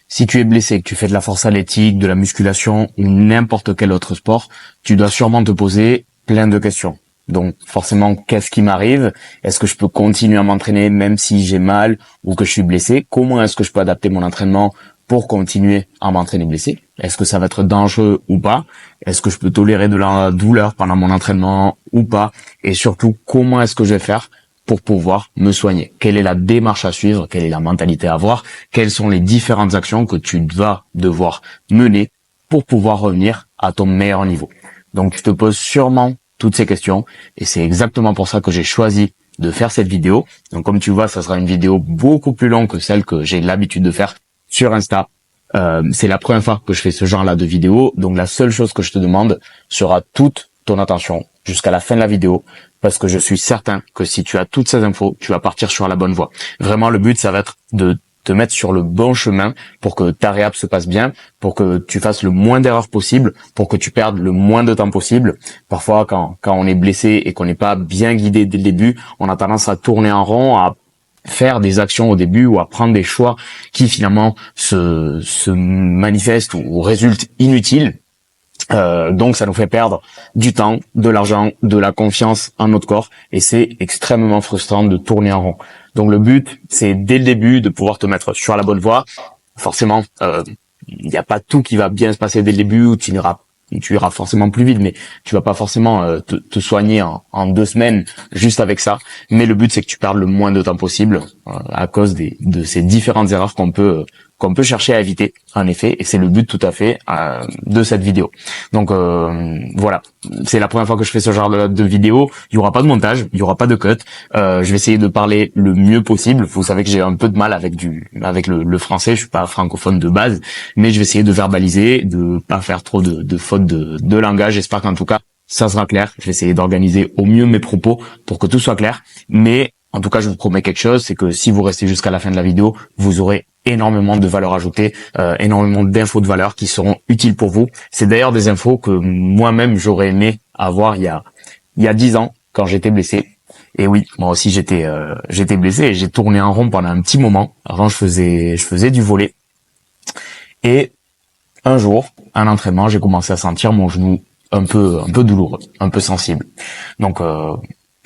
Si tu es blessé, que tu fais de la force athlétique, de la musculation ou n'importe quel autre sport, tu dois sûrement te poser plein de questions. Donc forcément, qu'est-ce qui m'arrive? Est-ce que je peux continuer à m'entraîner même si j'ai mal ou que je suis blessé? Comment est-ce que je peux adapter mon entraînement pour continuer à m'entraîner blessé? Est-ce que ça va être dangereux ou pas? Est-ce que je peux tolérer de la douleur pendant mon entraînement ou pas? Et surtout, comment est-ce que je vais faire pour pouvoir me soigner? Quelle est la démarche à suivre? Quelle est la mentalité à avoir? Quelles sont les différentes actions que tu vas devoir mener pour pouvoir revenir à ton meilleur niveau? Donc, tu te poses sûrement toutes ces questions et c'est exactement pour ça que j'ai choisi de faire cette vidéo. Donc, comme tu vois, ça sera une vidéo beaucoup plus longue que celle que j'ai l'habitude de faire sur Insta. C'est la première fois que je fais ce genre-là de vidéo. Donc, la seule chose que je te demande sera toute ton attention jusqu'à la fin de la vidéo, parce que je suis certain que si tu as toutes ces infos, tu vas partir sur la bonne voie. Vraiment, le but, ça va être de te mettre sur le bon chemin pour que ta réhab se passe bien, pour que tu fasses le moins d'erreurs possible, pour que tu perdes le moins de temps possible. Parfois, quand on est blessé et qu'on n'est pas bien guidé dès le début, on a tendance à tourner en rond, à faire des actions au début ou à prendre des choix qui finalement se manifestent ou résultent inutiles. Donc ça nous fait perdre du temps, de l'argent, de la confiance en notre corps et c'est extrêmement frustrant de tourner en rond. Donc le but, c'est dès le début de pouvoir te mettre sur la bonne voie. Forcément, il n'y a pas tout qui va bien se passer dès le début où tu iras forcément plus vite, mais tu vas pas forcément te soigner en 2 semaines juste avec ça. Mais le but, c'est que tu perdes le moins de temps possible à cause de ces différentes erreurs qu'on peut chercher à éviter, en effet, et c'est le but tout à fait de cette vidéo. Donc voilà, c'est la première fois que je fais ce genre de vidéo. Il y aura pas de montage, il y aura pas de cut. Je vais essayer de parler le mieux possible. Vous savez que j'ai un peu de mal avec le français, je suis pas francophone de base, mais je vais essayer de verbaliser, de pas faire trop de fautes de langage. J'espère qu'en tout cas ça sera clair. Je vais essayer d'organiser au mieux mes propos pour que tout soit clair, mais en tout cas, je vous promets quelque chose, c'est que si vous restez jusqu'à la fin de la vidéo, vous aurez énormément de valeur ajoutée, énormément d'infos de valeur qui seront utiles pour vous. C'est d'ailleurs des infos que moi-même j'aurais aimé avoir il y a 10 ans quand j'étais blessé. Et oui, moi aussi j'étais blessé et j'ai tourné en rond pendant un petit moment. Avant, je faisais du volley. Et un jour, à l'entraînement, j'ai commencé à sentir mon genou un peu douloureux, un peu sensible. Donc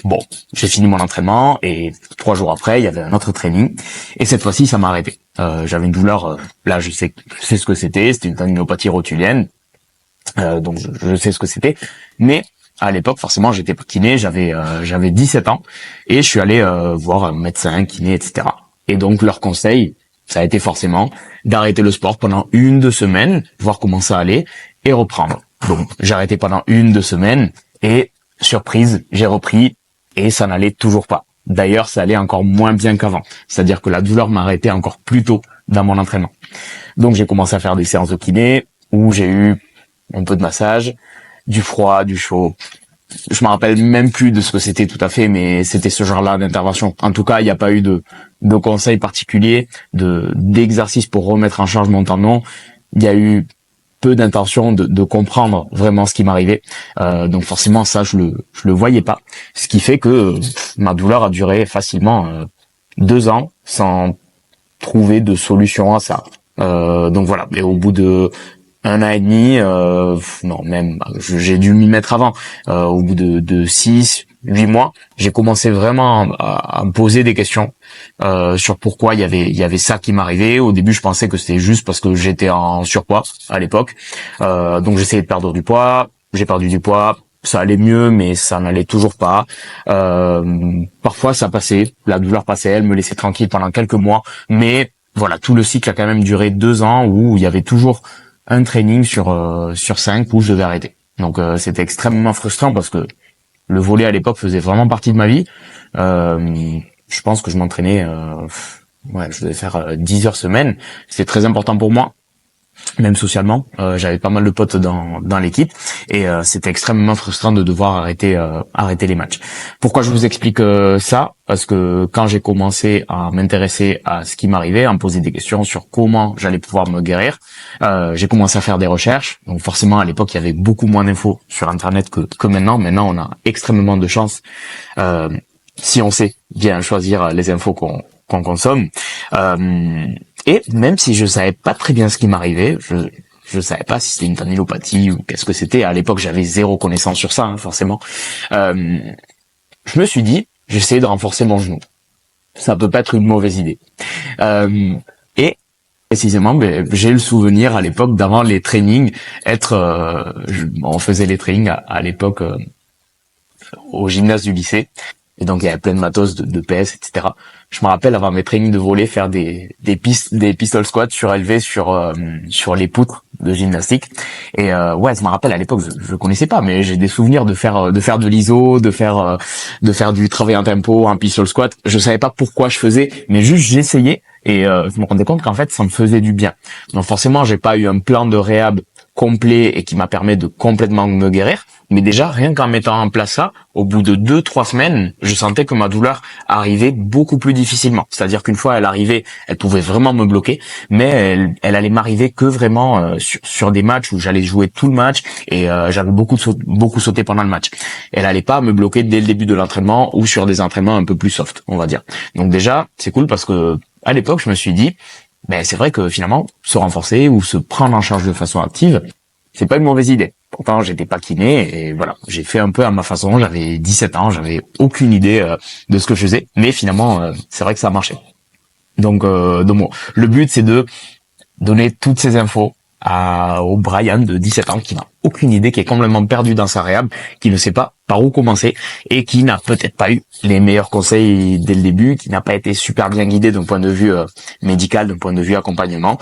bon, j'ai fini mon entraînement et 3 jours après, il y avait un autre training et cette fois-ci, ça m'a arrêté. J'avais une douleur, là je sais ce que c'était une tendinopathie rotulienne, donc je sais ce que c'était, mais à l'époque, forcément, j'étais pas kiné, j'avais 17 ans et je suis allé voir un médecin, kiné, etc. Et donc leur conseil, ça a été forcément d'arrêter le sport pendant 1-2 semaines, voir comment ça allait et reprendre. Donc j'ai arrêté pendant 1-2 semaines et surprise, j'ai repris et ça n'allait toujours pas. D'ailleurs, ça allait encore moins bien qu'avant. C'est-à-dire que la douleur m'arrêtait encore plus tôt dans mon entraînement. Donc j'ai commencé à faire des séances de kiné où j'ai eu un peu de massage, du froid, du chaud. Je me rappelle même plus de ce que c'était tout à fait, mais c'était ce genre-là d'intervention. En tout cas, il n'y a pas eu de conseils particuliers, d'exercices pour remettre en charge mon tendon. Il y a eu peu d'intention de comprendre vraiment ce qui m'arrivait. Donc forcément, ça, je le voyais pas. Ce qui fait que ma douleur a duré facilement 2 ans sans trouver de solution à ça. Donc voilà. Et au bout de 1 an et demi, non, même, j'ai dû m'y mettre avant. Au bout de 6-8 mois, j'ai commencé vraiment à me poser des questions sur pourquoi il y avait ça qui m'arrivait. Au début, je pensais que c'était juste parce que j'étais en surpoids à l'époque. Donc j'essayais de perdre du poids. J'ai perdu du poids. Ça allait mieux, mais ça n'allait toujours pas. Parfois, ça passait. La douleur passait. Elle me laissait tranquille pendant quelques mois. Mais voilà, tout le cycle a quand même duré 2 ans où il y avait toujours un training sur 5 où je devais arrêter. Donc c'était extrêmement frustrant parce que le volley à l'époque faisait vraiment partie de ma vie. Je pense que je m'entraînais, je devais faire 10 heures semaine. C'était très important pour moi, même socialement. J'avais pas mal de potes dans l'équipe et c'était extrêmement frustrant de devoir arrêter les matchs. Pourquoi je vous explique ça? Parce que quand j'ai commencé à m'intéresser à ce qui m'arrivait, à me poser des questions sur comment j'allais pouvoir me guérir, j'ai commencé à faire des recherches. Donc forcément, à l'époque, il y avait beaucoup moins d'infos sur Internet que maintenant. Maintenant, on a extrêmement de chance si on sait bien choisir les infos qu'on consomme. Et même si je savais pas très bien ce qui m'arrivait, je savais pas si c'était une tendinopathie ou qu'est-ce que c'était. À l'époque, j'avais zéro connaissance sur ça, hein, forcément. Je me suis dit, j'essayais de renforcer mon genou. Ça peut pas être une mauvaise idée. Et précisément, j'ai le souvenir à l'époque d'avant les trainings, on faisait les trainings à l'époque au gymnase du lycée. Et donc il y avait plein de matos de PS, etc. Je me rappelle avant mes trainings de volley faire des pistol squats surélevés sur les poutres de gymnastique. Et ouais, je me rappelle à l'époque je connaissais pas, mais j'ai des souvenirs de faire de l'iso, de faire du travail en tempo, un pistol squat. Je savais pas pourquoi je faisais, mais juste j'essayais et je me rendais compte qu'en fait ça me faisait du bien. Donc forcément j'ai pas eu un plan de réhab complet et qui m'a permis de complètement me guérir, mais déjà rien qu'en mettant en place ça, au bout de 2-3 semaines, je sentais que ma douleur arrivait beaucoup plus difficilement. C'est-à-dire qu'une fois elle arrivait, elle pouvait vraiment me bloquer, mais elle allait m'arriver que vraiment sur des matchs où j'allais jouer tout le match et j'avais beaucoup sauté pendant le match. Elle allait pas me bloquer dès le début de l'entraînement ou sur des entraînements un peu plus soft, on va dire. Donc déjà, c'est cool parce que à l'époque, je me suis dit c'est vrai que finalement, se renforcer ou se prendre en charge de façon active, c'est pas une mauvaise idée. Pourtant, j'étais pas kiné et voilà, j'ai fait un peu à ma façon. J'avais 17 ans, j'avais aucune idée de ce que je faisais, mais finalement, c'est vrai que ça a marché. Donc bon, le but c'est de donner toutes ces infos au Brian de 17 ans qui n'a aucune idée, qui est complètement perdu dans sa réhab, qui ne sait pas par où commencer et qui n'a peut-être pas eu les meilleurs conseils dès le début, qui n'a pas été super bien guidé d'un point de vue médical, d'un point de vue accompagnement.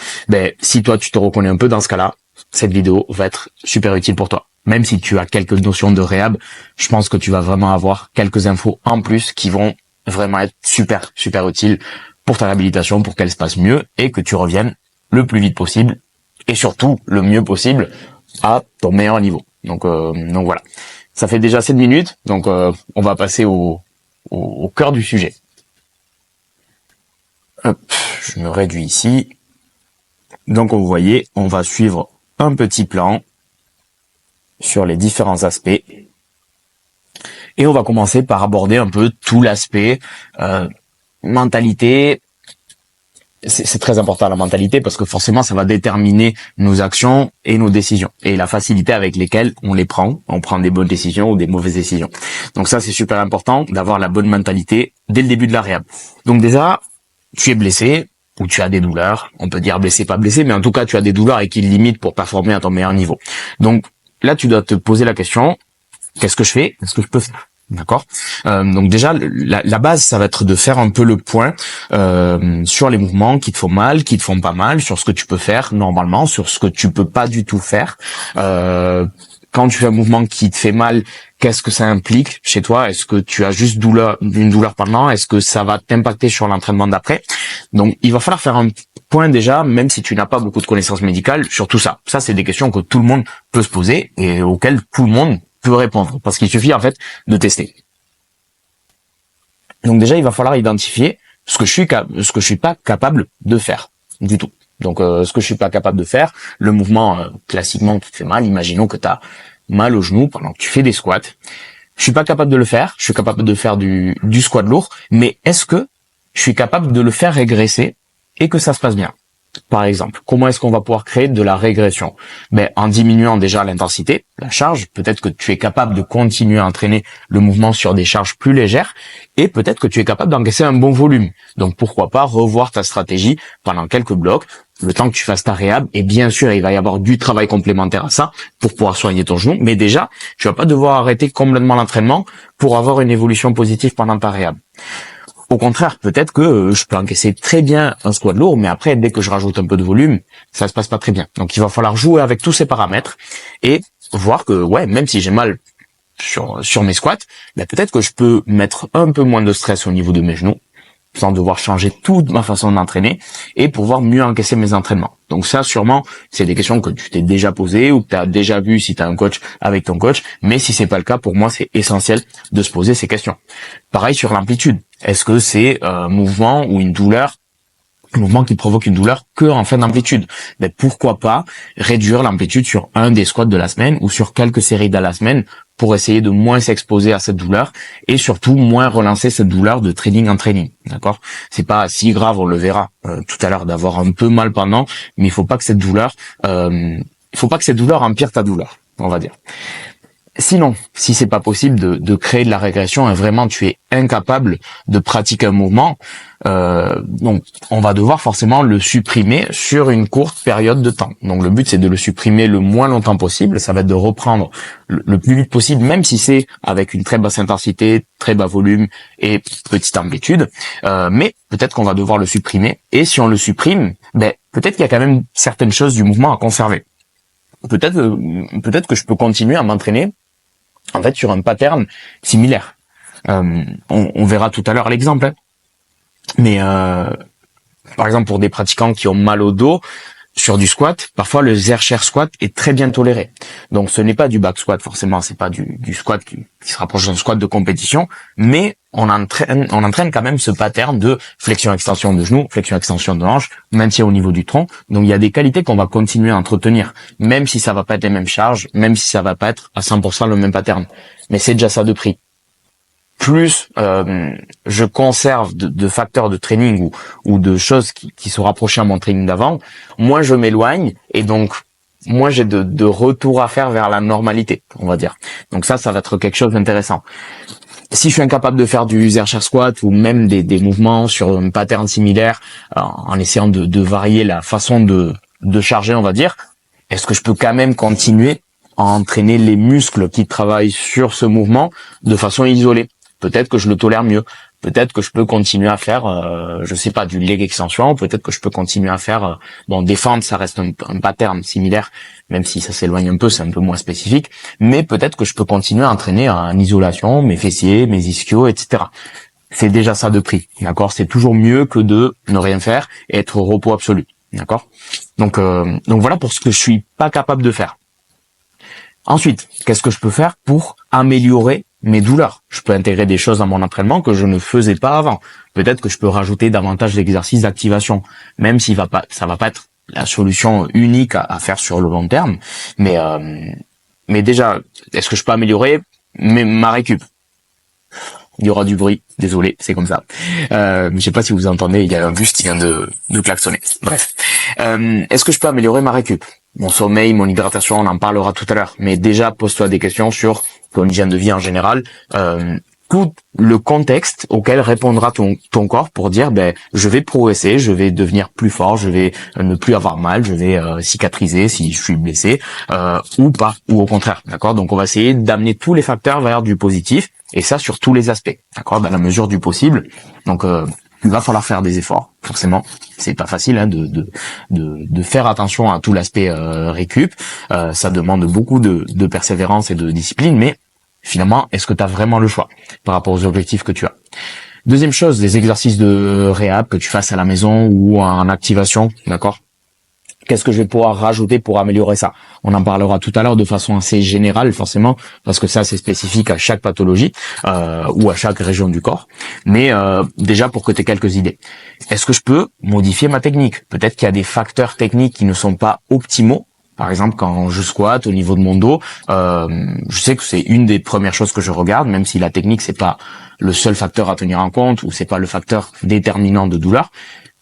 Si toi tu te reconnais un peu dans ce cas-là, cette vidéo va être super utile pour toi. Même si tu as quelques notions de réhab, je pense que tu vas vraiment avoir quelques infos en plus qui vont vraiment être super utiles pour ta réhabilitation, pour qu'elle se passe mieux et que tu reviennes le plus vite possible et surtout le mieux possible à ton meilleur niveau. Donc voilà. Ça fait déjà 7 minutes, donc on va passer au cœur du sujet. Hop, je me réduis ici. Donc vous voyez, on va suivre un petit plan sur les différents aspects. Et on va commencer par aborder un peu tout l'aspect mentalité. C'est très important la mentalité parce que forcément ça va déterminer nos actions et nos décisions et la facilité avec lesquelles on les prend. On prend des bonnes décisions ou des mauvaises décisions. Donc ça c'est super important d'avoir la bonne mentalité dès le début de la réhab. Donc déjà, tu es blessé ou tu as des douleurs. On peut dire blessé, pas blessé, mais en tout cas tu as des douleurs et qui limitent pour performer à ton meilleur niveau. Donc là tu dois te poser la question, qu'est-ce que je fais? Qu'est-ce que je peux faire? D'accord. Donc déjà, la base, ça va être de faire un peu le point sur les mouvements qui te font mal, qui te font pas mal, sur ce que tu peux faire normalement, sur ce que tu peux pas du tout faire. Quand tu fais un mouvement qui te fait mal, qu'est-ce que ça implique chez toi? Est-ce que tu as juste une douleur pendant? Est-ce que ça va t'impacter sur l'entraînement d'après? Donc, il va falloir faire un point déjà, même si tu n'as pas beaucoup de connaissances médicales, sur tout ça. Ça, c'est des questions que tout le monde peut se poser et auxquelles tout le monde peut répondre, parce qu'il suffit en fait de tester. Donc déjà, il va falloir identifier ce que je suis pas capable de faire du tout. Donc ce que je suis pas capable de faire, le mouvement classiquement qui te fait mal, imaginons que tu as mal au genou pendant que tu fais des squats. Je suis pas capable de le faire, je suis capable de faire du squat lourd, mais est-ce que je suis capable de le faire régresser et que ça se passe bien? Par exemple, comment est-ce qu'on va pouvoir créer de la régression? En diminuant déjà l'intensité, la charge, peut-être que tu es capable de continuer à entraîner le mouvement sur des charges plus légères et peut-être que tu es capable d'encaisser un bon volume. Donc pourquoi pas revoir ta stratégie pendant quelques blocs, le temps que tu fasses ta réhab, et bien sûr il va y avoir du travail complémentaire à ça pour pouvoir soigner ton genou, mais déjà tu vas pas devoir arrêter complètement l'entraînement pour avoir une évolution positive pendant ta réhab. Au contraire, peut-être que je peux encaisser très bien un squat lourd, mais après, dès que je rajoute un peu de volume, ça se passe pas très bien. Donc, il va falloir jouer avec tous ces paramètres et voir que, ouais, même si j'ai mal sur mes squats, peut-être que je peux mettre un peu moins de stress au niveau de mes genoux, sans devoir changer toute ma façon d'entraîner et pouvoir mieux encaisser mes entraînements. Donc ça, sûrement, c'est des questions que tu t'es déjà posées ou que tu as déjà vu si tu as un coach avec ton coach. Mais si c'est pas le cas, pour moi, c'est essentiel de se poser ces questions. Pareil sur l'amplitude. Est-ce que c'est un mouvement ou un mouvement qui provoque une douleur que en fin d'amplitude? Pourquoi pas réduire l'amplitude sur un des squats de la semaine ou sur quelques séries de la semaine pour essayer de moins s'exposer à cette douleur et surtout moins relancer cette douleur de training en training. D'accord? C'est pas si grave, on le verra tout à l'heure, d'avoir un peu mal pendant, mais il faut pas que cette douleur empire ta douleur, on va dire. Sinon, si c'est pas possible de créer de la régression et vraiment tu es incapable de pratiquer un mouvement, donc on va devoir forcément le supprimer sur une courte période de temps. Donc le but c'est de le supprimer le moins longtemps possible. Ça va être de reprendre le plus vite possible, même si c'est avec une très basse intensité, très bas volume et petite amplitude. Mais peut-être qu'on va devoir le supprimer. Et si on le supprime, peut-être qu'il y a quand même certaines choses du mouvement à conserver. Peut-être que je peux continuer à m'entraîner en fait sur un pattern similaire. On verra tout à l'heure l'exemple, hein. Mais par exemple pour des pratiquants qui ont mal au dos sur du squat, parfois le Zercher squat est très bien toléré. Donc ce n'est pas du back squat forcément, c'est pas du squat qui se rapproche d'un squat de compétition, mais on entraîne quand même ce pattern de flexion-extension de genoux, flexion-extension de hanche, maintien au niveau du tronc. Donc il y a des qualités qu'on va continuer à entretenir, même si ça va pas être les mêmes charges, même si ça va pas être à 100% le même pattern. Mais c'est déjà ça de prix. Plus je conserve de facteurs de training ou de choses qui se rapprochaient à mon training d'avant, moins je m'éloigne et donc moins j'ai de retour à faire vers la normalité, on va dire. Donc ça va être quelque chose d'intéressant. Si je suis incapable de faire du Zercher squat ou même des mouvements sur un pattern similaire, en essayant de varier la façon de charger, on va dire, est-ce que je peux quand même continuer à entraîner les muscles qui travaillent sur ce mouvement de façon isolée? Peut-être que je le tolère mieux. Peut-être que je peux continuer à faire, je sais pas, du leg extension. Peut-être que je peux continuer à faire, défendre, ça reste un pattern similaire, même si ça s'éloigne un peu, c'est un peu moins spécifique. Mais peut-être que je peux continuer à entraîner en isolation, mes fessiers, mes ischios, etc. C'est déjà ça de prix, d'accord? C'est toujours mieux que de ne rien faire et être au repos absolu, d'accord? Donc voilà pour ce que je suis pas capable de faire. Ensuite, qu'est-ce que je peux faire pour améliorer mes douleurs? Je peux intégrer des choses dans mon entraînement que je ne faisais pas avant. Peut-être que je peux rajouter davantage d'exercices d'activation, même si ça va pas être la solution unique à faire sur le long terme. Mais déjà, est-ce que je peux améliorer ma récup? Il y aura du bruit, désolé, c'est comme ça. Je sais pas si vous entendez, il y a un bus qui vient de klaxonner. Bref, est-ce que je peux améliorer ma récup? Mon sommeil, mon hydratation, on en parlera tout à l'heure. Mais déjà, pose-toi des questions sur ton hygiène de vie en général, tout le contexte auquel répondra ton corps pour dire, je vais progresser, je vais devenir plus fort, je vais ne plus avoir mal, je vais cicatriser si je suis blessé, ou pas, ou au contraire, d'accord? Donc on va essayer d'amener tous les facteurs vers du positif, et ça sur tous les aspects, d'accord? Dans la mesure du possible. Donc il va falloir faire des efforts, forcément. C'est pas facile de faire attention à tout l'aspect récup. Ça demande beaucoup de persévérance et de discipline, mais finalement, est-ce que tu as vraiment le choix par rapport aux objectifs que tu as? Deuxième chose, des exercices de réhab que tu fasses à la maison ou en activation, d'accord? Qu'est-ce que je vais pouvoir rajouter pour améliorer ça? On en parlera tout à l'heure de façon assez générale, forcément, parce que ça, c'est spécifique à chaque pathologie ou à chaque région du corps. Mais déjà, pour que tu aies quelques idées. Est-ce que je peux modifier ma technique? Peut-être qu'il y a des facteurs techniques qui ne sont pas optimaux. Par exemple, quand je squatte au niveau de mon dos, je sais que c'est une des premières choses que je regarde, même si la technique, c'est pas le seul facteur à tenir en compte ou c'est pas le facteur déterminant de douleur.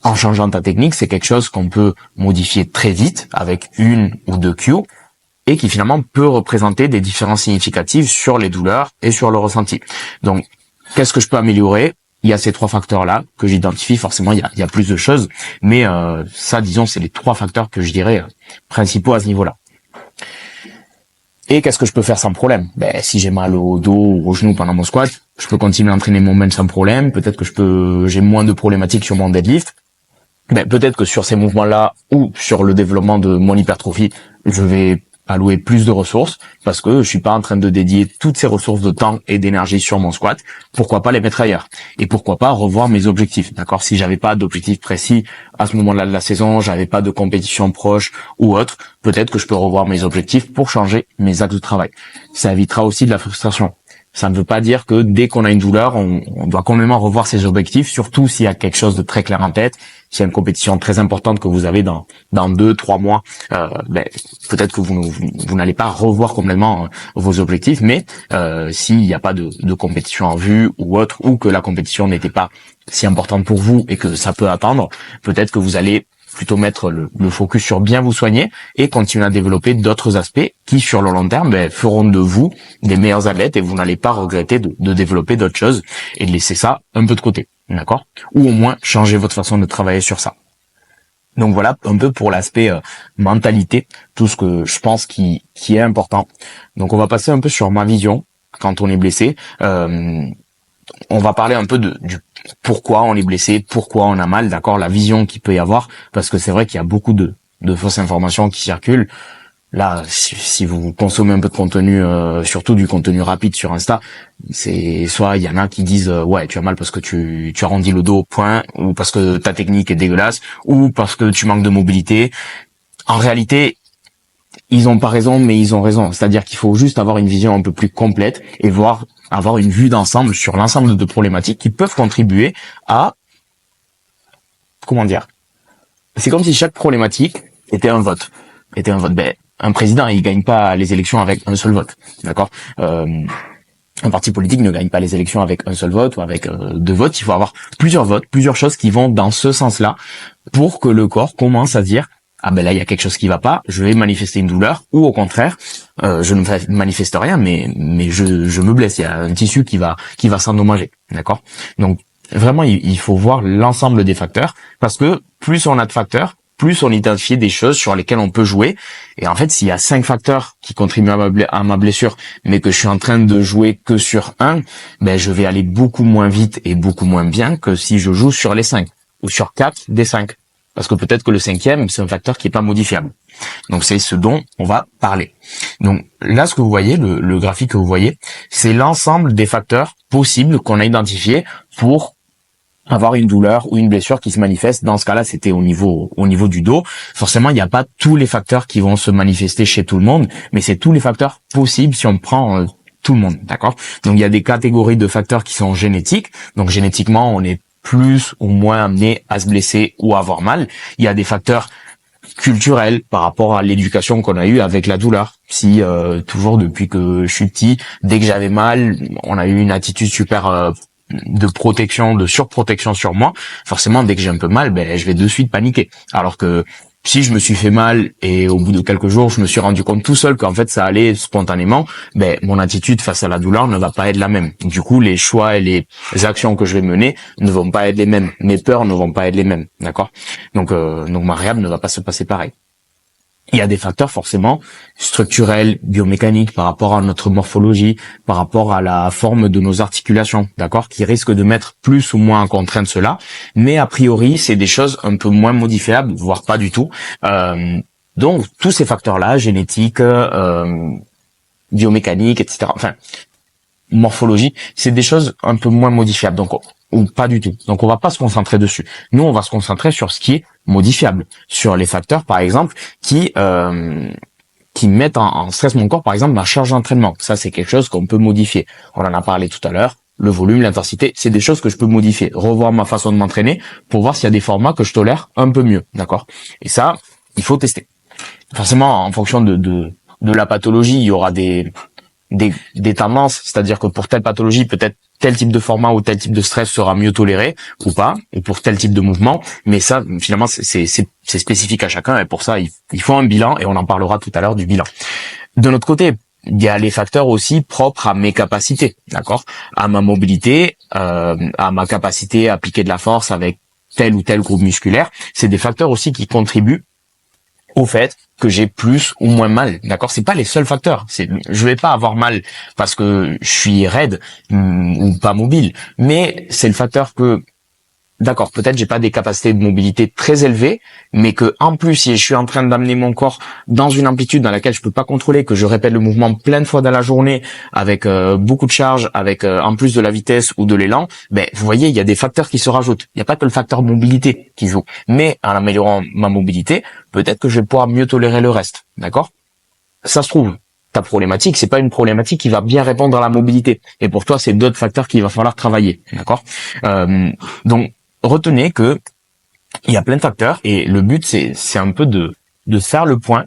En changeant ta technique, c'est quelque chose qu'on peut modifier très vite avec une ou deux cues et qui finalement peut représenter des différences significatives sur les douleurs et sur le ressenti. Donc, qu'est-ce que je peux améliorer? Il y a ces trois facteurs-là que j'identifie. Forcément, il y a plus de choses, mais ça, disons, c'est les trois facteurs que je dirais principaux à ce niveau-là. Et qu'est-ce que je peux faire sans problème? Si j'ai mal au dos ou au genou pendant mon squat, je peux continuer à entraîner mon bench sans problème. Peut-être que j'ai moins de problématiques sur mon deadlift. Peut-être que sur ces mouvements-là ou sur le développement de mon hypertrophie, je vais allouer plus de ressources parce que je suis pas en train de dédier toutes ces ressources de temps et d'énergie sur mon squat. Pourquoi pas les mettre ailleurs? Et pourquoi pas revoir mes objectifs, d'accord? Si j'avais pas d'objectif précis à ce moment-là de la saison, j'avais pas de compétition proche ou autre, peut-être que je peux revoir mes objectifs pour changer mes axes de travail. Ça évitera aussi de la frustration. Ça ne veut pas dire que dès qu'on a une douleur, on doit complètement revoir ses objectifs, surtout s'il y a quelque chose de très clair en tête, s'il y a une compétition très importante que vous avez dans 2-3 mois, peut-être que vous n'allez pas revoir complètement vos objectifs, mais s'il n'y a pas de compétition en vue ou autre, ou que la compétition n'était pas si importante pour vous et que ça peut attendre, peut-être que vous allez plutôt mettre le focus sur bien vous soigner et continuer à développer d'autres aspects qui, sur le long terme, feront de vous des meilleurs athlètes et vous n'allez pas regretter de développer d'autres choses et de laisser ça un peu de côté, d'accord? Ou au moins changer votre façon de travailler sur ça. Donc voilà un peu pour l'aspect mentalité, tout ce que je pense qui est important. Donc on va passer un peu sur ma vision quand on est blessé. On va parler un peu du pourquoi on est blessé, pourquoi on a mal, d'accord, la vision qu'il peut y avoir, parce que c'est vrai qu'il y a beaucoup de fausses informations qui circulent. Là, si vous consommez un peu de contenu, surtout du contenu rapide sur Insta, c'est soit il y en a qui disent ouais, tu as mal parce que tu arrondis le dos, point, ou parce que ta technique est dégueulasse, ou parce que tu manques de mobilité. En réalité, ils ont pas raison, mais ils ont raison. C'est-à-dire qu'il faut juste avoir une vision un peu plus complète et avoir une vue d'ensemble sur l'ensemble de problématiques qui peuvent contribuer à, comment dire, c'est comme si chaque problématique était un vote. Un président, il gagne pas les élections avec un seul vote, d'accord? Un parti politique ne gagne pas les élections avec un seul vote ou avec 2 votes. Il faut avoir plusieurs votes, plusieurs choses qui vont dans ce sens-là pour que le corps commence à dire ah ben là il y a quelque chose qui va pas, je vais manifester une douleur, ou au contraire je ne manifeste rien mais je me blesse, il y a un tissu qui va s'endommager, d'accord? Donc vraiment il faut voir l'ensemble des facteurs, parce que plus on a de facteurs, plus on identifie des choses sur lesquelles on peut jouer. Et en fait, s'il y a 5 facteurs qui contribuent à ma blessure, mais que je suis en train de jouer que sur un, ben je vais aller beaucoup moins vite et beaucoup moins bien que si je joue sur les 5 ou sur 4 des 5. Parce que peut-être que le 5e, c'est un facteur qui est pas modifiable. Donc c'est ce dont on va parler. Donc là, ce que vous voyez, le graphique que vous voyez, c'est l'ensemble des facteurs possibles qu'on a identifiés pour avoir une douleur ou une blessure qui se manifeste. Dans ce cas-là, c'était au niveau du dos. Forcément, il n'y a pas tous les facteurs qui vont se manifester chez tout le monde, mais c'est tous les facteurs possibles si on prend tout le monde, d'accord? Donc il y a des catégories de facteurs qui sont génétiques. Donc génétiquement, on est plus ou moins amené à se blesser ou à avoir mal. Il y a des facteurs culturels par rapport à l'éducation qu'on a eue avec la douleur. Si toujours depuis que je suis petit, dès que j'avais mal, on a eu une attitude super de protection, de surprotection sur moi, forcément dès que j'ai un peu mal, je vais de suite paniquer. Alors que si je me suis fait mal et au bout de quelques jours, je me suis rendu compte tout seul qu'en fait ça allait spontanément, mon attitude face à la douleur ne va pas être la même. Du coup, les choix et les actions que je vais mener ne vont pas être les mêmes. Mes peurs ne vont pas être les mêmes, d'accord? Donc ma réhab ne va pas se passer pareil. Il y a des facteurs forcément structurels, biomécaniques, par rapport à notre morphologie, par rapport à la forme de nos articulations, d'accord, qui risquent de mettre plus ou moins en contrainte cela. Mais a priori, c'est des choses un peu moins modifiables, voire pas du tout. Donc tous ces facteurs-là, génétique, biomécanique, etc., enfin morphologie, c'est des choses un peu moins modifiables, donc ou pas du tout. Donc on va pas se concentrer dessus. Nous, on va se concentrer sur ce qui est modifiable, sur les facteurs par exemple qui mettent en stress mon corps, par exemple ma charge d'entraînement. Ça, c'est quelque chose qu'on peut modifier. On en a parlé tout à l'heure. Le volume, l'intensité, c'est des choses que je peux modifier. Revoir ma façon de m'entraîner pour voir s'il y a des formats que je tolère un peu mieux, d'accord? Et ça, il faut tester. Forcément, en fonction de la pathologie, il y aura des tendances, c'est-à-dire que pour telle pathologie, peut-être tel type de format ou tel type de stress sera mieux toléré ou pas, ou pour tel type de mouvement, mais ça, finalement, c'est spécifique à chacun, et pour ça, il faut un bilan, et on en parlera tout à l'heure du bilan. De notre côté, il y a les facteurs aussi propres à mes capacités, d'accord, à ma mobilité, à ma capacité à appliquer de la force avec tel ou tel groupe musculaire. C'est des facteurs aussi qui contribuent au fait que j'ai plus ou moins mal, d'accord? C'est pas les seuls facteurs. Je vais pas avoir mal parce que je suis raide ou pas mobile, mais c'est le facteur que, d'accord, peut-être j'ai pas des capacités de mobilité très élevées, mais que en plus, si je suis en train d'amener mon corps dans une amplitude dans laquelle je peux pas contrôler, que je répète le mouvement plein de fois dans la journée, avec beaucoup de charge, avec en plus de la vitesse ou de l'élan, vous voyez, il y a des facteurs qui se rajoutent. Il n'y a pas que le facteur mobilité qui joue, mais en améliorant ma mobilité, peut-être que je vais pouvoir mieux tolérer le reste, d'accord? Ça se trouve, ta problématique, c'est pas une problématique qui va bien répondre à la mobilité. Et pour toi, c'est d'autres facteurs qu'il va falloir travailler, d'accord? Donc, retenez que il y a plein de facteurs et le but, c'est un peu de faire le point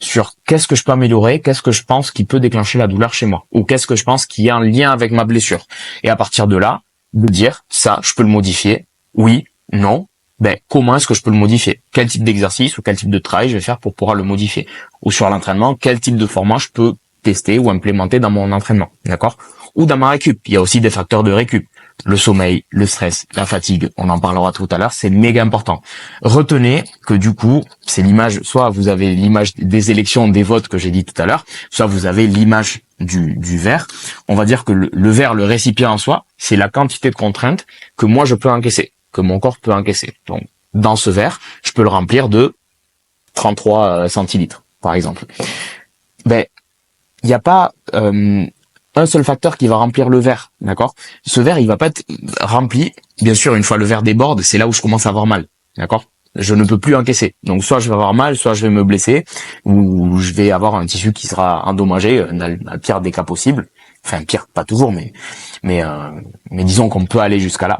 sur qu'est-ce que je peux améliorer, qu'est-ce que je pense qui peut déclencher la douleur chez moi, ou qu'est-ce que je pense qui a un lien avec ma blessure. Et à partir de là, de dire, ça, je peux le modifier, oui, non, comment est-ce que je peux le modifier? Quel type d'exercice ou quel type de travail je vais faire pour pouvoir le modifier? Ou sur l'entraînement, quel type de format je peux tester ou implémenter dans mon entraînement, d'accord? Ou dans ma récup, il y a aussi des facteurs de récup. Le sommeil, le stress, la fatigue, on en parlera tout à l'heure, c'est méga important. Retenez que du coup, c'est l'image, soit vous avez l'image des élections, des votes que j'ai dit tout à l'heure, soit vous avez l'image du verre. On va dire que le verre, le récipient en soi, c'est la quantité de contraintes que moi je peux encaisser, que mon corps peut encaisser. Donc, dans ce verre, je peux le remplir de 33 centilitres, par exemple. Il n'y a pas un seul facteur qui va remplir le verre, d'accord? Ce verre, il va pas être rempli. Bien sûr, une fois le verre déborde, c'est là où je commence à avoir mal, d'accord? Je ne peux plus encaisser. Donc, soit je vais avoir mal, soit je vais me blesser, ou je vais avoir un tissu qui sera endommagé, dans le pire des cas possibles. Enfin, pire, pas toujours, mais disons qu'on peut aller jusqu'à là.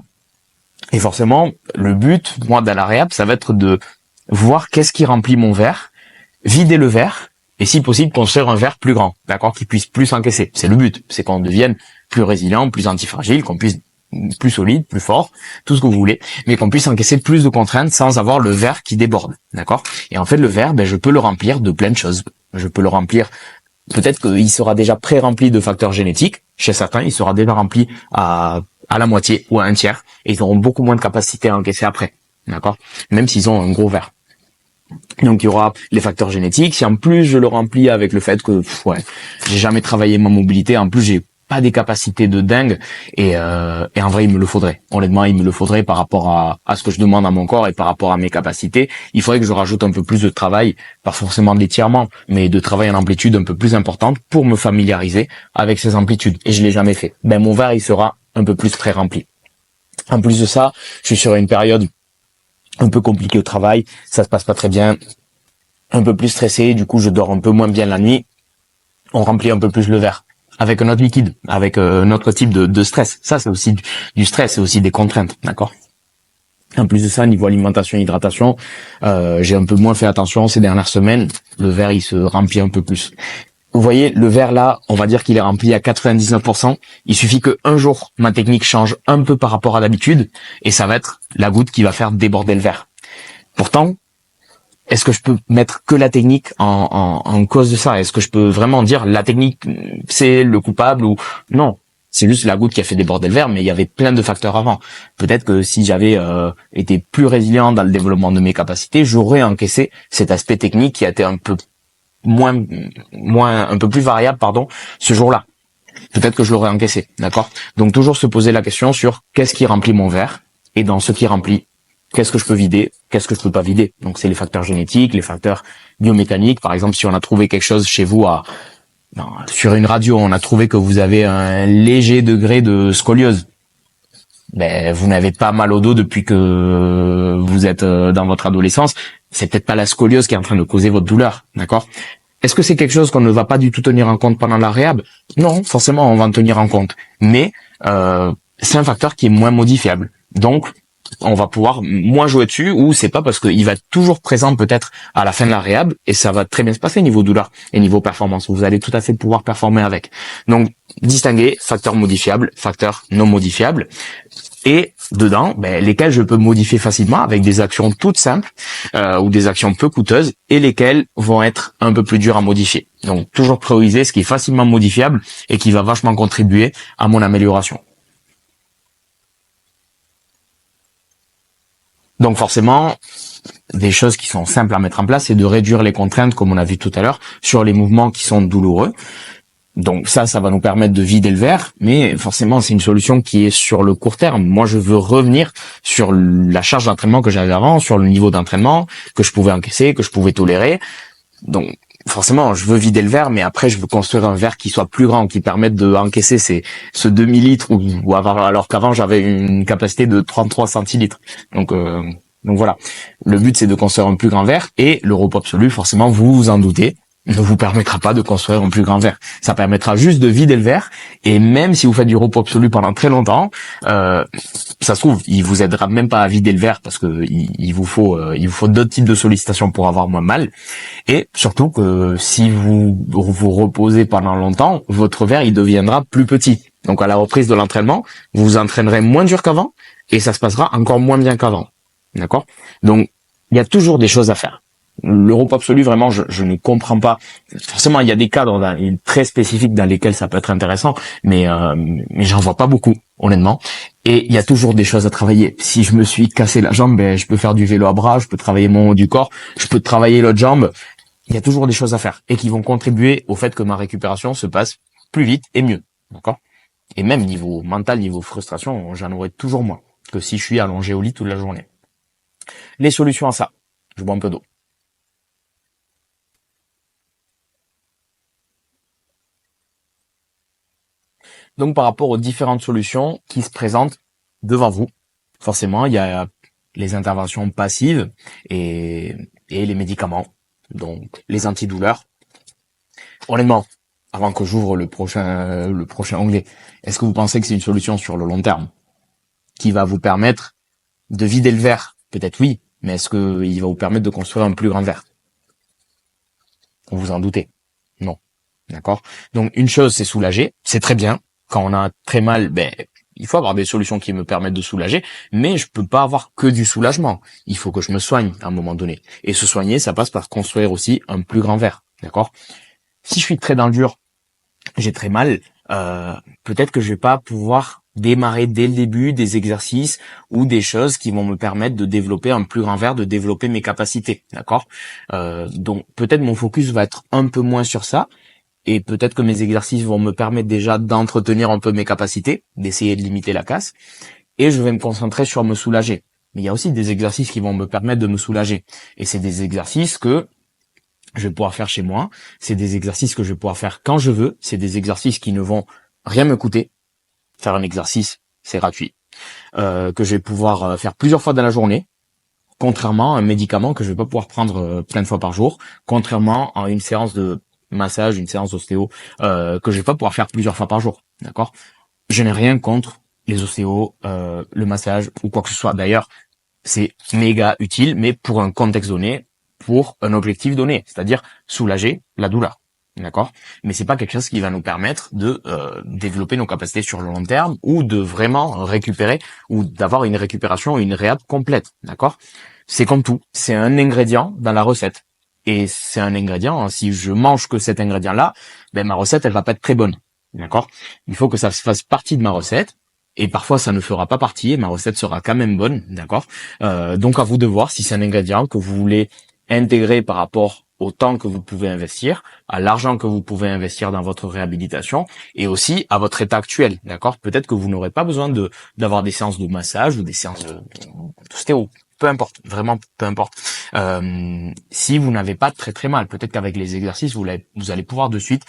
Et forcément, le but, moi, dans la réhab, ça va être de voir qu'est-ce qui remplit mon verre, vider le verre, et si possible, construire un verre plus grand, d'accord, qui puisse plus encaisser. C'est le but, c'est qu'on devienne plus résilient, plus antifragile, qu'on puisse plus solide, plus fort, tout ce que vous voulez, mais qu'on puisse encaisser plus de contraintes sans avoir le verre qui déborde, d'accord? Et en fait, le verre, je peux le remplir de plein de choses. Je peux le remplir, peut-être qu'il sera déjà pré-rempli de facteurs génétiques. Chez certains, il sera déjà rempli à la moitié ou à un tiers, et ils auront beaucoup moins de capacité à encaisser après, d'accord? Même s'ils ont un gros verre. Donc il y aura les facteurs génétiques. Si en plus je le remplis avec le fait que j'ai jamais travaillé ma mobilité, en plus j'ai pas des capacités de dingue et en vrai il me le faudrait. Honnêtement, il me le faudrait par rapport à ce que je demande à mon corps et par rapport à mes capacités. Il faudrait que je rajoute un peu plus de travail, pas forcément de l'étirement, mais de travail en amplitude un peu plus importante pour me familiariser avec ces amplitudes. Et je l'ai jamais fait. Mon verre il sera un peu plus très rempli. En plus de ça, je suis sur une période un peu compliqué au travail, ça se passe pas très bien, un peu plus stressé, du coup je dors un peu moins bien la nuit, on remplit un peu plus le verre avec un autre liquide, avec un autre type de stress. Ça c'est aussi du stress, c'est aussi des contraintes, d'accord? En plus de ça, niveau alimentation et hydratation, j'ai un peu moins fait attention ces dernières semaines, le verre il se remplit un peu plus. Vous voyez, le verre là, on va dire qu'il est rempli à 99%. Il suffit que un jour, ma technique change un peu par rapport à d'habitude, et ça va être la goutte qui va faire déborder le verre. Pourtant, est-ce que je peux mettre que la technique en cause de ça? Est-ce que je peux vraiment dire la technique, c'est le coupable ou non? C'est juste la goutte qui a fait déborder le verre, mais il y avait plein de facteurs avant. Peut-être que si j'avais été plus résilient dans le développement de mes capacités, j'aurais encaissé cet aspect technique qui a été un peu un peu plus variable, ce jour-là. Peut-être que je l'aurais encaissé, d'accord? Donc toujours se poser la question sur qu'est-ce qui remplit mon verre, et dans ce qui remplit, qu'est-ce que je peux vider, qu'est-ce que je peux pas vider. Donc c'est les facteurs génétiques, les facteurs biomécaniques. Par exemple, si on a trouvé quelque chose chez vous sur une radio, on a trouvé que vous avez un léger degré de scoliose. Vous n'avez pas mal au dos depuis que vous êtes dans votre adolescence. C'est peut-être pas la scoliose qui est en train de causer votre douleur, d'accord? Est-ce que c'est quelque chose qu'on ne va pas du tout tenir en compte pendant la réhab? Non, forcément, on va en tenir en compte. Mais c'est un facteur qui est moins modifiable. Donc, on va pouvoir moins jouer dessus, ou c'est pas parce qu'il va être toujours présent peut-être à la fin de la réhab, et ça va très bien se passer niveau douleur et niveau performance. Vous allez tout à fait pouvoir performer avec. Donc, distinguer facteurs modifiables, facteurs non modifiables. Et dedans, lesquels je peux modifier facilement avec des actions toutes simples ou des actions peu coûteuses, et lesquelles vont être un peu plus dures à modifier. Donc toujours prioriser ce qui est facilement modifiable et qui va vachement contribuer à mon amélioration. Donc forcément, des choses qui sont simples à mettre en place, c'est de réduire les contraintes, comme on a vu tout à l'heure, sur les mouvements qui sont douloureux. Donc ça va nous permettre de vider le verre, mais forcément c'est une solution qui est sur le court terme. Moi je veux revenir sur la charge d'entraînement que j'avais avant, sur le niveau d'entraînement que je pouvais encaisser, que je pouvais tolérer. Donc forcément je veux vider le verre, mais après je veux construire un verre qui soit plus grand, qui permette de encaisser ce demi-litre ou alors qu'avant j'avais une capacité de 33 centilitres. Donc voilà, le but c'est de construire un plus grand verre, et le repos absolu, forcément vous vous en doutez, ne vous permettra pas de construire un plus grand verre. Ça permettra juste de vider le verre, et même si vous faites du repos absolu pendant très longtemps, ça se trouve, il vous aidera même pas à vider le verre parce que il vous faut d'autres types de sollicitations pour avoir moins mal. Et surtout que si vous reposez pendant longtemps, votre verre il deviendra plus petit. Donc à la reprise de l'entraînement, vous vous entraînerez moins dur qu'avant et ça se passera encore moins bien qu'avant. D'accord? Donc il y a toujours des choses à faire. Le repos absolu, vraiment, je ne comprends pas. Forcément, il y a des cadres très spécifiques dans lesquels ça peut être intéressant, mais j'en vois pas beaucoup, honnêtement. Et il y a toujours des choses à travailler. Si je me suis cassé la jambe, ben je peux faire du vélo à bras, je peux travailler mon haut du corps, je peux travailler l'autre jambe. Il y a toujours des choses à faire et qui vont contribuer au fait que ma récupération se passe plus vite et mieux. D'accord? Et même niveau mental, niveau frustration, j'en aurai toujours moins que si je suis allongé au lit toute la journée. Les solutions à ça, je bois un peu d'eau. Donc par rapport aux différentes solutions qui se présentent devant vous, forcément, il y a les interventions passives et les médicaments, donc les antidouleurs. Honnêtement, avant que j'ouvre le prochain onglet, est-ce que vous pensez que c'est une solution sur le long terme qui va vous permettre de vider le verre? Peut-être oui, mais est-ce que il va vous permettre de construire un plus grand verre? Vous en doutez? Non. D'accord? Donc une chose, c'est soulager, c'est très bien. Quand on a très mal, ben il faut avoir des solutions qui me permettent de soulager, mais je peux pas avoir que du soulagement. Il faut que je me soigne à un moment donné. Et se soigner, ça passe par construire aussi un plus grand verre. D'accord? Si je suis très dans le dur, j'ai très mal, peut-être que je vais pas pouvoir démarrer dès le début des exercices ou des choses qui vont me permettre de développer un plus grand verre, de développer mes capacités, d'accord? Donc peut-être mon focus va être un peu moins sur ça, et peut-être que mes exercices vont me permettre déjà d'entretenir un peu mes capacités, d'essayer de limiter la casse, et je vais me concentrer sur me soulager. Mais il y a aussi des exercices qui vont me permettre de me soulager, et c'est des exercices que je vais pouvoir faire chez moi, c'est des exercices que je vais pouvoir faire quand je veux, c'est des exercices qui ne vont rien me coûter. Faire un exercice, c'est gratuit. Que je vais pouvoir faire plusieurs fois dans la journée, contrairement à un médicament que je vais pas pouvoir prendre plein de fois par jour, contrairement à une séance de massage, une séance d'ostéo, que je vais pas pouvoir faire plusieurs fois par jour. D'accord? Je n'ai rien contre les ostéos, le massage ou quoi que ce soit. D'ailleurs, c'est méga utile, mais pour un contexte donné, pour un objectif donné, c'est-à-dire soulager la douleur. D'accord? Mais c'est pas quelque chose qui va nous permettre de développer nos capacités sur le long terme ou de vraiment récupérer ou d'avoir une récupération, une réhab complète. D'accord? C'est comme tout, c'est un ingrédient dans la recette. Et c'est un ingrédient, si je mange que cet ingrédient-là, ben ma recette, elle va pas être très bonne. D'accord? Il faut que ça fasse partie de ma recette. Et parfois, ça ne fera pas partie et ma recette sera quand même bonne. D'accord? Donc, à vous de voir si c'est un ingrédient que vous voulez intégrer par rapport au temps que vous pouvez investir, à l'argent que vous pouvez investir dans votre réhabilitation et aussi à votre état actuel. D'accord? Peut-être que vous n'aurez pas besoin d'avoir des séances de massage ou des séances de stéro. Peu importe, vraiment peu importe. Si vous n'avez pas très très mal, peut-être qu'avec les exercices, vous allez pouvoir de suite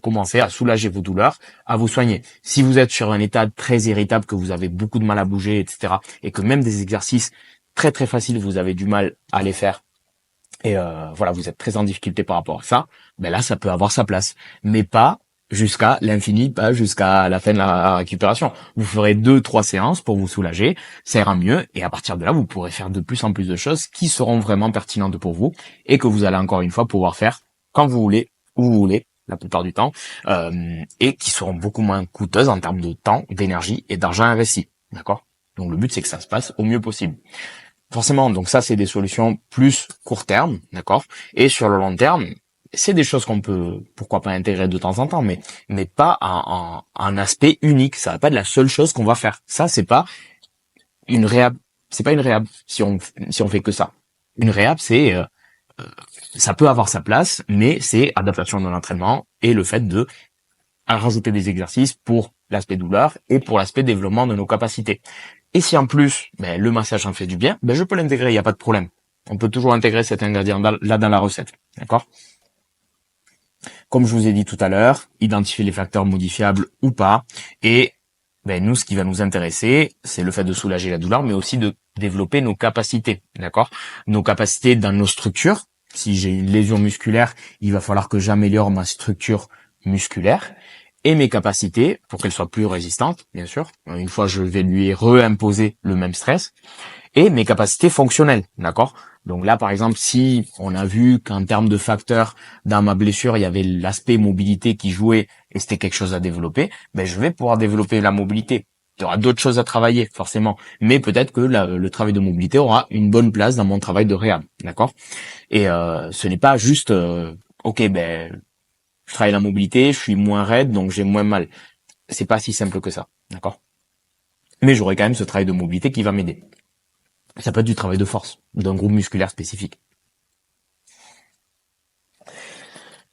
commencer à soulager vos douleurs, à vous soigner. Si vous êtes sur un état très irritable, que vous avez beaucoup de mal à bouger, etc., et que même des exercices très très faciles, vous avez du mal à les faire, et voilà, vous êtes très en difficulté par rapport à ça, ben là, ça peut avoir sa place. Mais pas jusqu'à l'infini, pas jusqu'à la fin de la récupération. Vous ferez 2-3 séances pour vous soulager, ça ira mieux, et à partir de là, vous pourrez faire de plus en plus de choses qui seront vraiment pertinentes pour vous, et que vous allez encore une fois pouvoir faire quand vous voulez, où vous voulez, la plupart du temps, et qui seront beaucoup moins coûteuses en termes de temps, d'énergie et d'argent investi. D'accord? Donc le but, c'est que ça se passe au mieux possible. Forcément, donc ça, c'est des solutions plus court terme, d'accord? Et sur le long terme, c'est des choses qu'on peut, pourquoi pas intégrer de temps en temps, mais pas en aspect unique. Ça va pas être la seule chose qu'on va faire. Ça, c'est pas une réhab. C'est pas une réhab si on fait que ça. Une réhab, c'est ça peut avoir sa place, mais c'est adaptation de l'entraînement et le fait de rajouter des exercices pour l'aspect douleur et pour l'aspect développement de nos capacités. Et si en plus, le massage en fait du bien, je peux l'intégrer, il n'y a pas de problème. On peut toujours intégrer cet ingrédient là dans la recette. D'accord? Comme je vous ai dit tout à l'heure, identifier les facteurs modifiables ou pas. Et nous, ce qui va nous intéresser, c'est le fait de soulager la douleur, mais aussi de développer nos capacités. D'accord? Nos capacités dans nos structures, Si j'ai une lésion musculaire, il va falloir que j'améliore ma structure musculaire et mes capacités pour qu'elles soient plus résistantes, bien sûr. Une fois, je vais lui réimposer le même stress et mes capacités fonctionnelles, d'accord? Donc là, par exemple, si on a vu qu'en termes de facteurs dans ma blessure, il y avait l'aspect mobilité qui jouait et c'était quelque chose à développer, ben je vais pouvoir développer la mobilité. Il y aura d'autres choses à travailler, forcément. Mais peut-être que le travail de mobilité aura une bonne place dans mon travail de réhab, d'accord? Et ce n'est pas juste, ok, ben je travaille la mobilité, je suis moins raide, donc j'ai moins mal. C'est pas si simple que ça, d'accord? Mais j'aurai quand même ce travail de mobilité qui va m'aider. Ça peut être du travail de force, d'un groupe musculaire spécifique.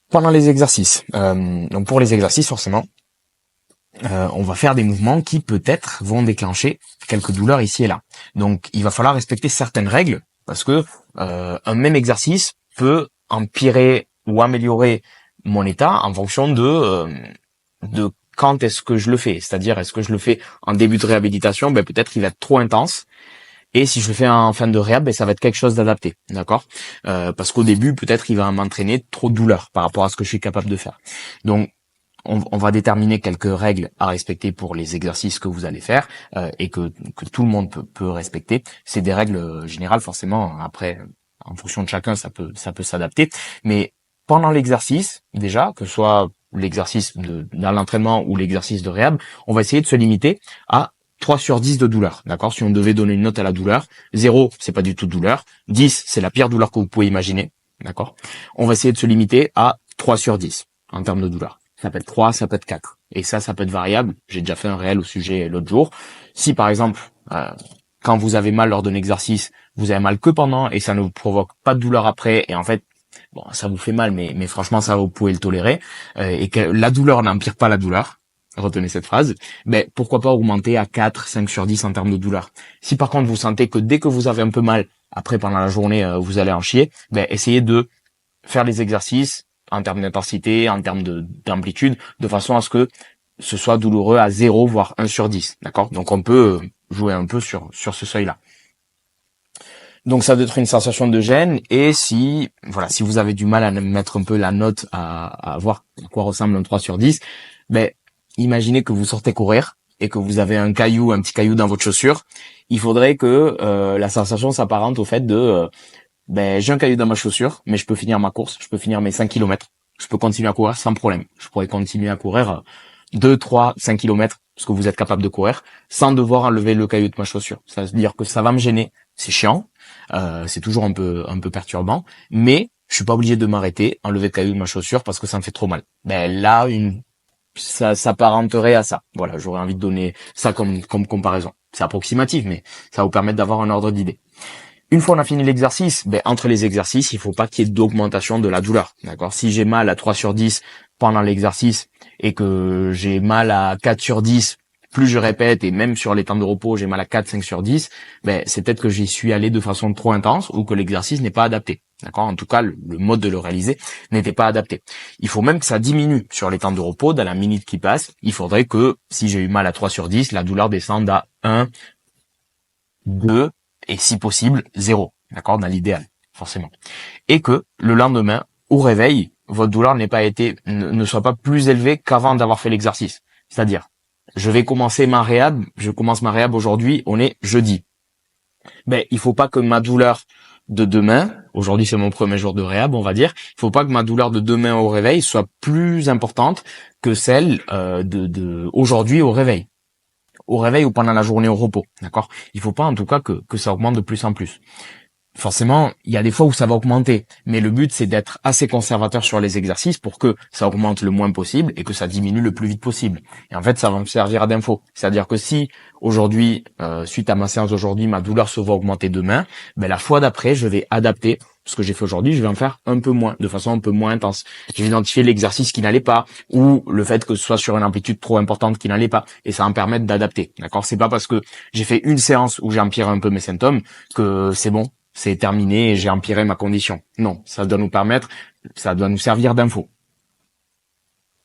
Pendant les exercices, donc pour les exercices forcément, on va faire des mouvements qui peut-être vont déclencher quelques douleurs ici et là. Donc il va falloir respecter certaines règles parce que un même exercice peut empirer ou améliorer mon état en fonction de quand est-ce que je le fais. C'est-à-dire, est-ce que je le fais en début de réhabilitation, ben peut-être qu'il va être trop intense. Et si je le fais en fin de réhab, ben ça va être quelque chose d'adapté, d'accord? Parce qu'au début, peut-être il va m'entraîner trop de douleur par rapport à ce que je suis capable de faire. Donc on va déterminer quelques règles à respecter pour les exercices que vous allez faire et que tout le monde peut respecter. C'est des règles générales forcément. Après, en fonction de chacun, ça peut s'adapter. Mais pendant l'exercice, déjà, que ce soit l'exercice dans l'entraînement ou l'exercice de réhab, on va essayer de se limiter à 3 sur 10 de douleur, d'accord? Si on devait donner une note à la douleur, 0, c'est pas du tout de douleur, 10, c'est la pire douleur que vous pouvez imaginer, d'accord? On va essayer de se limiter à 3 sur 10 en termes de douleur. Ça peut être 3, ça peut être 4. Et ça peut être variable. J'ai déjà fait un réel au sujet l'autre jour. Si par exemple, quand vous avez mal lors d'un exercice, vous avez mal que pendant et ça ne vous provoque pas de douleur après, et en fait, bon, ça vous fait mal, mais franchement, ça vous pouvez le tolérer, et que la douleur n'empire pas la douleur, retenez cette phrase, mais pourquoi pas augmenter à 4, 5 sur 10 en termes de douleur. Si par contre vous sentez que dès que vous avez un peu mal, après pendant la journée, vous allez en chier, essayez de faire les exercices en termes d'intensité, en termes d'amplitude, de façon à ce que ce soit douloureux à 0, voire 1 sur 10, d'accord? Donc on peut jouer un peu sur ce seuil-là. Donc ça doit être une sensation de gêne, et si vous avez du mal à mettre un peu la note à voir à quoi ressemble un 3 sur 10, imaginez que vous sortez courir et que vous avez un petit caillou dans votre chaussure. Il faudrait que la sensation s'apparente au fait de j'ai un caillou dans ma chaussure, mais je peux finir ma course, je peux finir mes 5 kilomètres, je peux continuer à courir sans problème. Je pourrais continuer à courir 2, 3, 5 kilomètres, parce que vous êtes capable de courir, sans devoir enlever le caillou de ma chaussure. Ça veut dire que ça va me gêner, c'est chiant, c'est toujours un peu perturbant, mais je suis pas obligé de m'arrêter, enlever le caillou de ma chaussure parce que ça me fait trop mal. Là, ça s'apparenterait à ça. Voilà, j'aurais envie de donner ça comme comparaison. C'est approximatif, mais ça va vous permettre d'avoir un ordre d'idée. Une fois on a fini l'exercice, entre les exercices, il faut pas qu'il y ait d'augmentation de la douleur. D'accord? Si j'ai mal à 3 sur 10 pendant l'exercice et que j'ai mal à 4 sur 10, plus je répète, et même sur les temps de repos, j'ai mal à 4, 5 sur 10, c'est peut-être que j'y suis allé de façon trop intense ou que l'exercice n'est pas adapté. D'accord? En tout cas, le mode de le réaliser n'était pas adapté. Il faut même que ça diminue sur les temps de repos, dans la minute qui passe. Il faudrait que, si j'ai eu mal à 3 sur 10, la douleur descende à 1, 2, et si possible, 0. D'accord? Dans l'idéal, forcément. Et que, le lendemain, au réveil, votre douleur ne soit pas plus élevée qu'avant d'avoir fait l'exercice. C'est-à-dire, je commence ma réhab aujourd'hui, on est jeudi. Il faut pas que ma douleur de demain, aujourd'hui c'est mon premier jour de réhab, on va dire, il faut pas que ma douleur de demain au réveil soit plus importante que celle de aujourd'hui au réveil ou pendant la journée au repos, d'accord? Il faut pas en tout cas que ça augmente de plus en plus. Forcément, il y a des fois où ça va augmenter, mais le but c'est d'être assez conservateur sur les exercices pour que ça augmente le moins possible et que ça diminue le plus vite possible. Et en fait, ça va me servir d'info. C'est-à-dire que si aujourd'hui, suite à ma séance d'aujourd'hui, ma douleur se voit augmenter demain, la fois d'après, je vais adapter ce que j'ai fait aujourd'hui, je vais en faire un peu moins, de façon un peu moins intense. Je vais identifier l'exercice qui n'allait pas, ou le fait que ce soit sur une amplitude trop importante qui n'allait pas, et ça va me permettre d'adapter. D'accord? C'est pas parce que j'ai fait une séance où j'ai empiré un peu mes symptômes que c'est bon, c'est terminé et j'ai empiré ma condition. Non, ça doit nous servir d'info.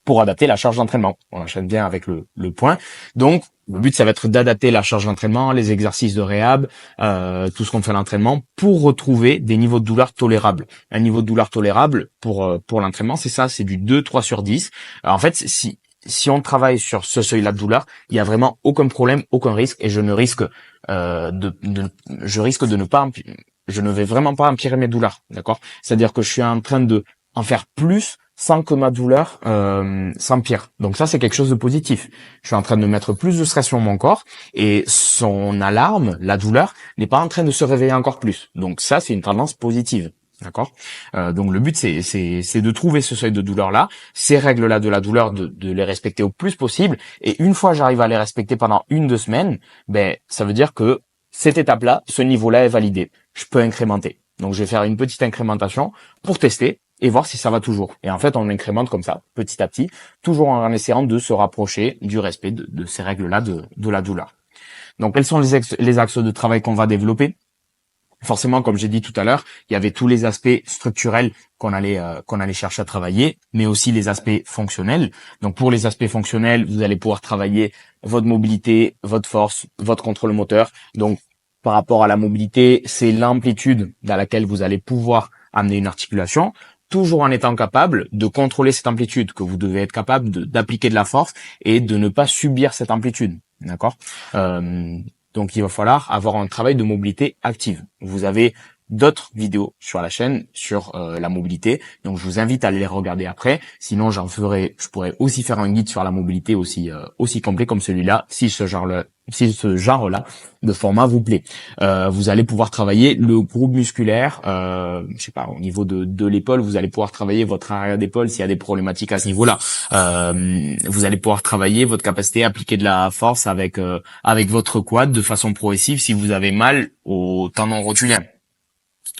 pour adapter la charge d'entraînement. On enchaîne bien avec le point. Donc, le but, ça va être d'adapter la charge d'entraînement, les exercices de réhab, tout ce qu'on fait à l'entraînement pour retrouver des niveaux de douleur tolérables. Un niveau de douleur tolérable pour l'entraînement, c'est ça, c'est du 2-3 sur 10. Alors, en fait, si on travaille sur ce seuil-là de douleur, il y a vraiment aucun problème, aucun risque, et je ne vais vraiment pas empirer mes douleurs, d'accord? C'est-à-dire que je suis en train de en faire plus sans que ma douleur s'empire. Donc ça, c'est quelque chose de positif. Je suis en train de mettre plus de stress sur mon corps et son alarme, la douleur, n'est pas en train de se réveiller encore plus. Donc ça, c'est une tendance positive. D'accord. Donc le but c'est de trouver ce seuil de douleur là, ces règles là de la douleur, de les respecter au plus possible. Et une fois j'arrive à les respecter pendant 1-2 semaines, ben ça veut dire que cette étape là, ce niveau là est validé. Je peux incrémenter. Donc je vais faire une petite incrémentation pour tester et voir si ça va toujours. Et en fait on incrémente comme ça, petit à petit, toujours en essayant de se rapprocher du respect de ces règles là de la douleur. Donc quels sont les axes de travail qu'on va développer? Forcément, comme j'ai dit tout à l'heure, il y avait tous les aspects structurels qu'on allait chercher à travailler, mais aussi les aspects fonctionnels. Donc pour les aspects fonctionnels, vous allez pouvoir travailler votre mobilité, votre force, votre contrôle moteur. Donc par rapport à la mobilité, c'est l'amplitude dans laquelle vous allez pouvoir amener une articulation, toujours en étant capable de contrôler cette amplitude, que vous devez être capable d'appliquer de la force et de ne pas subir cette amplitude. D'accord? Donc, il va falloir avoir un travail de mobilité active. Vous avez d'autres vidéos sur la chaîne sur la mobilité. Donc, je vous invite à les regarder après. Sinon, je pourrais aussi faire un guide sur la mobilité aussi complet comme celui-là, si ce genre-là de format vous plaît. Vous allez pouvoir travailler le groupe musculaire, je sais pas, au niveau de l'épaule, vous allez pouvoir travailler votre arrière d'épaule s'il y a des problématiques à ce niveau-là. Vous allez pouvoir travailler votre capacité à appliquer de la force avec votre quad de façon progressive si vous avez mal au tendon rotulien,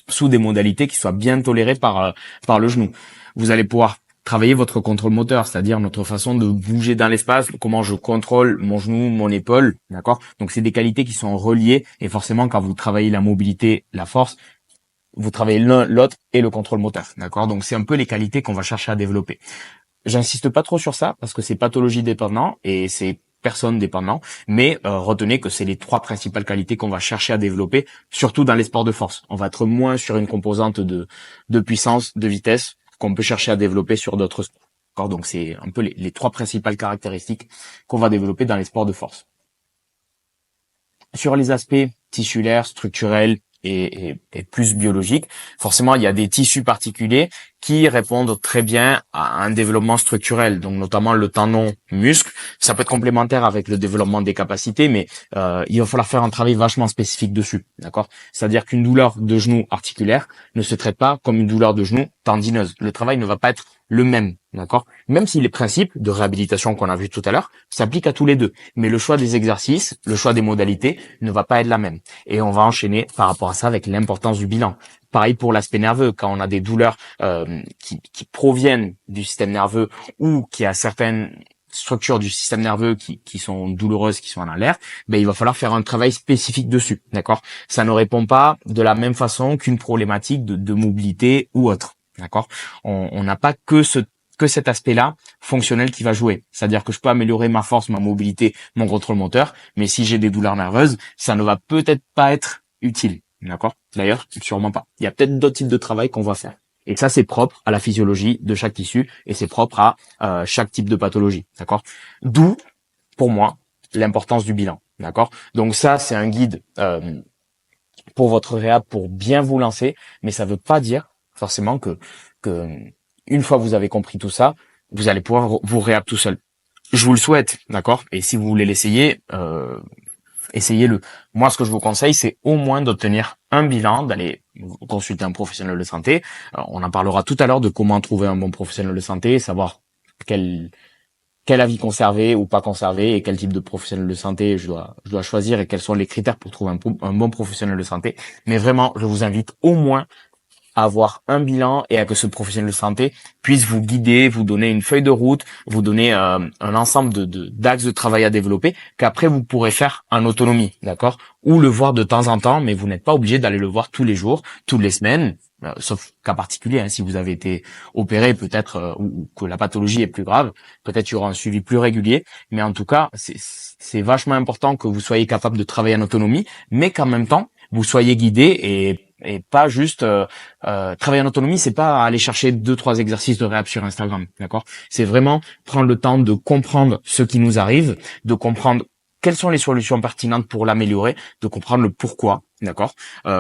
sous des modalités qui soient bien tolérées par le genou. Vous allez pouvoir travailler votre contrôle moteur, c'est-à-dire notre façon de bouger dans l'espace, comment je contrôle mon genou, mon épaule, d'accord? Donc c'est des qualités qui sont reliées et forcément quand vous travaillez la mobilité, la force, vous travaillez l'un, l'autre et le contrôle moteur, d'accord? Donc c'est un peu les qualités qu'on va chercher à développer. J'insiste pas trop sur ça parce que c'est pathologie dépendant et c'est personne dépendant, mais retenez que c'est les 3 principales qualités qu'on va chercher à développer, surtout dans les sports de force. On va être moins sur une composante de puissance, de vitesse, qu'on peut chercher à développer sur d'autres sports. D'accord, donc c'est un peu les 3 principales caractéristiques qu'on va développer dans les sports de force. Sur les aspects tissulaires, structurels et plus biologiques, forcément il y a des tissus particuliers qui répondent très bien à un développement structurel, donc notamment le tendon muscle. Ça peut être complémentaire avec le développement des capacités, mais il va falloir faire un travail vachement spécifique dessus, d'accord? C'est-à-dire qu'une douleur de genou articulaire ne se traite pas comme une douleur de genou tendineuse. Le travail ne va pas être le même, d'accord? Même si les principes de réhabilitation qu'on a vu tout à l'heure s'appliquent à tous les deux, mais le choix des exercices, le choix des modalités ne va pas être la même. Et on va enchaîner par rapport à ça avec l'importance du bilan. Pareil pour l'aspect nerveux, quand on a des douleurs qui proviennent du système nerveux ou qui a certaines structures du système nerveux qui sont douloureuses, qui sont en alerte, ben il va falloir faire un travail spécifique dessus, d'accord? Ça ne répond pas de la même façon qu'une problématique de mobilité ou autre, d'accord? On n'a pas que cet aspect-là fonctionnel qui va jouer. C'est-à-dire que je peux améliorer ma force, ma mobilité, mon contrôle moteur, mais si j'ai des douleurs nerveuses, ça ne va peut-être pas être utile. D'accord? D'ailleurs, sûrement pas. Il y a peut-être d'autres types de travail qu'on va faire. Et ça, c'est propre à la physiologie de chaque tissu et c'est propre à chaque type de pathologie. D'accord? D'où, pour moi, l'importance du bilan. D'accord? Donc ça, c'est un guide pour votre réhab pour bien vous lancer, mais ça veut pas dire forcément que une fois que vous avez compris tout ça, vous allez pouvoir vous réhab tout seul. Je vous le souhaite, d'accord? Et si vous voulez l'essayer, essayez-le. Moi, ce que je vous conseille, c'est au moins d'obtenir un bilan, d'aller consulter un professionnel de santé. On en parlera tout à l'heure de comment trouver un bon professionnel de santé, savoir quel avis conserver ou pas conserver et quel type de professionnel de santé je dois choisir et quels sont les critères pour trouver un bon professionnel de santé. Mais vraiment, je vous invite au moins à avoir un bilan et à que ce professionnel de santé puisse vous guider, vous donner une feuille de route, vous donner un ensemble d'axes de travail à développer qu'après vous pourrez faire en autonomie, d'accord? Ou le voir de temps en temps, mais vous n'êtes pas obligé d'aller le voir tous les jours, toutes les semaines. sauf cas particulier, hein, si vous avez été opéré peut-être ou que la pathologie est plus grave, peut-être il y aura un suivi plus régulier, mais en tout cas, c'est vachement important que vous soyez capable de travailler en autonomie, mais qu'en même temps, vous soyez guidé et pas juste travailler en autonomie, c'est pas aller chercher 2-3 exercices de réhab sur Instagram, d'accord? C'est vraiment prendre le temps de comprendre ce qui nous arrive, de comprendre quelles sont les solutions pertinentes pour l'améliorer, de comprendre le pourquoi, d'accord,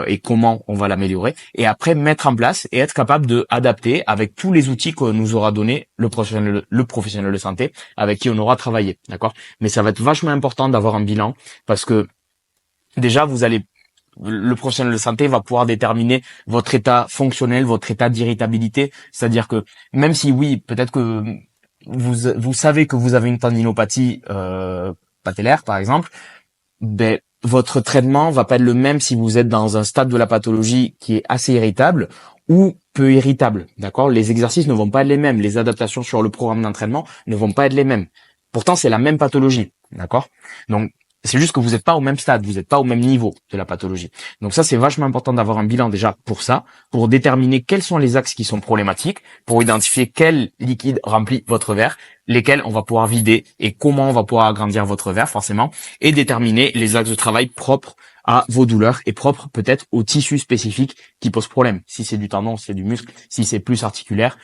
et comment on va l'améliorer, et après mettre en place et être capable de adapter avec tous les outils que nous aura donné le professionnel de santé avec qui on aura travaillé, d'accord. Mais ça va être vachement important d'avoir un bilan parce que déjà le professionnel de santé va pouvoir déterminer votre état fonctionnel, votre état d'irritabilité, c'est-à-dire que même si oui, peut-être que vous savez que vous avez une tendinopathie patellaire par exemple, ben votre traitement va pas être le même si vous êtes dans un stade de la pathologie qui est assez irritable ou peu irritable, d'accord? Les exercices ne vont pas être les mêmes, les adaptations sur le programme d'entraînement ne vont pas être les mêmes. Pourtant, c'est la même pathologie, d'accord? Donc, c'est juste que vous n'êtes pas au même stade, vous n'êtes pas au même niveau de la pathologie. Donc ça, c'est vachement important d'avoir un bilan déjà pour ça, pour déterminer quels sont les axes qui sont problématiques, pour identifier quel liquide remplit votre verre, lesquels on va pouvoir vider et comment on va pouvoir agrandir votre verre forcément, et déterminer les axes de travail propres à vos douleurs et propres peut-être aux tissus spécifiques qui posent problème. Si c'est du tendon, si c'est du muscle, si c'est plus articulaire,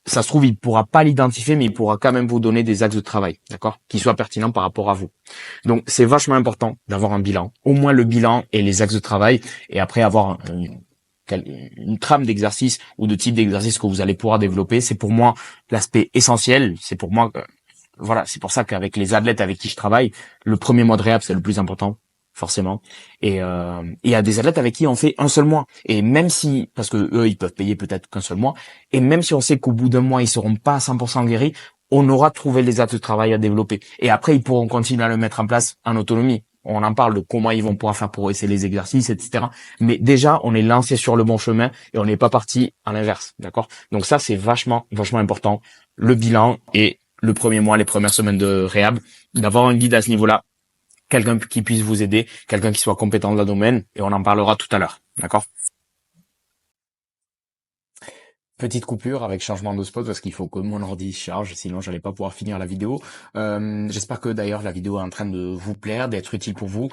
ça se trouve, il pourra pas l'identifier, mais il pourra quand même vous donner des axes de travail, d'accord, qui soient pertinents par rapport à vous. Donc, c'est vachement important d'avoir un bilan, au moins le bilan et les axes de travail, et après avoir une trame d'exercice ou de type d'exercice que vous allez pouvoir développer. C'est pour moi l'aspect essentiel. C'est pour moi que, voilà, c'est pour ça qu'avec les athlètes avec qui je travaille, le premier mois de réhab, c'est le plus important, forcément. Et il y a des athlètes avec qui on fait un seul mois. Et même si, parce que eux, ils peuvent payer peut-être qu'un seul mois, et même si on sait qu'au bout d'un mois, ils seront pas à 100% guéris, on aura trouvé les axes de travail à développer. Et après, ils pourront continuer à le mettre en place en autonomie. On en parle de comment ils vont pouvoir faire progresser les exercices, etc. Mais déjà, on est lancé sur le bon chemin et on n'est pas parti à l'inverse, d'accord? Donc ça, c'est vachement, vachement important. Le bilan et le premier mois, les premières semaines de réhab, d'avoir un guide à ce niveau-là, quelqu'un qui puisse vous aider, quelqu'un qui soit compétent dans le domaine, et on en parlera tout à l'heure, d'accord? Petite coupure avec changement de spot parce qu'il faut que mon ordi charge, sinon j'allais pas pouvoir finir la vidéo. J'espère que d'ailleurs la vidéo est en train de vous plaire, d'être utile pour vous.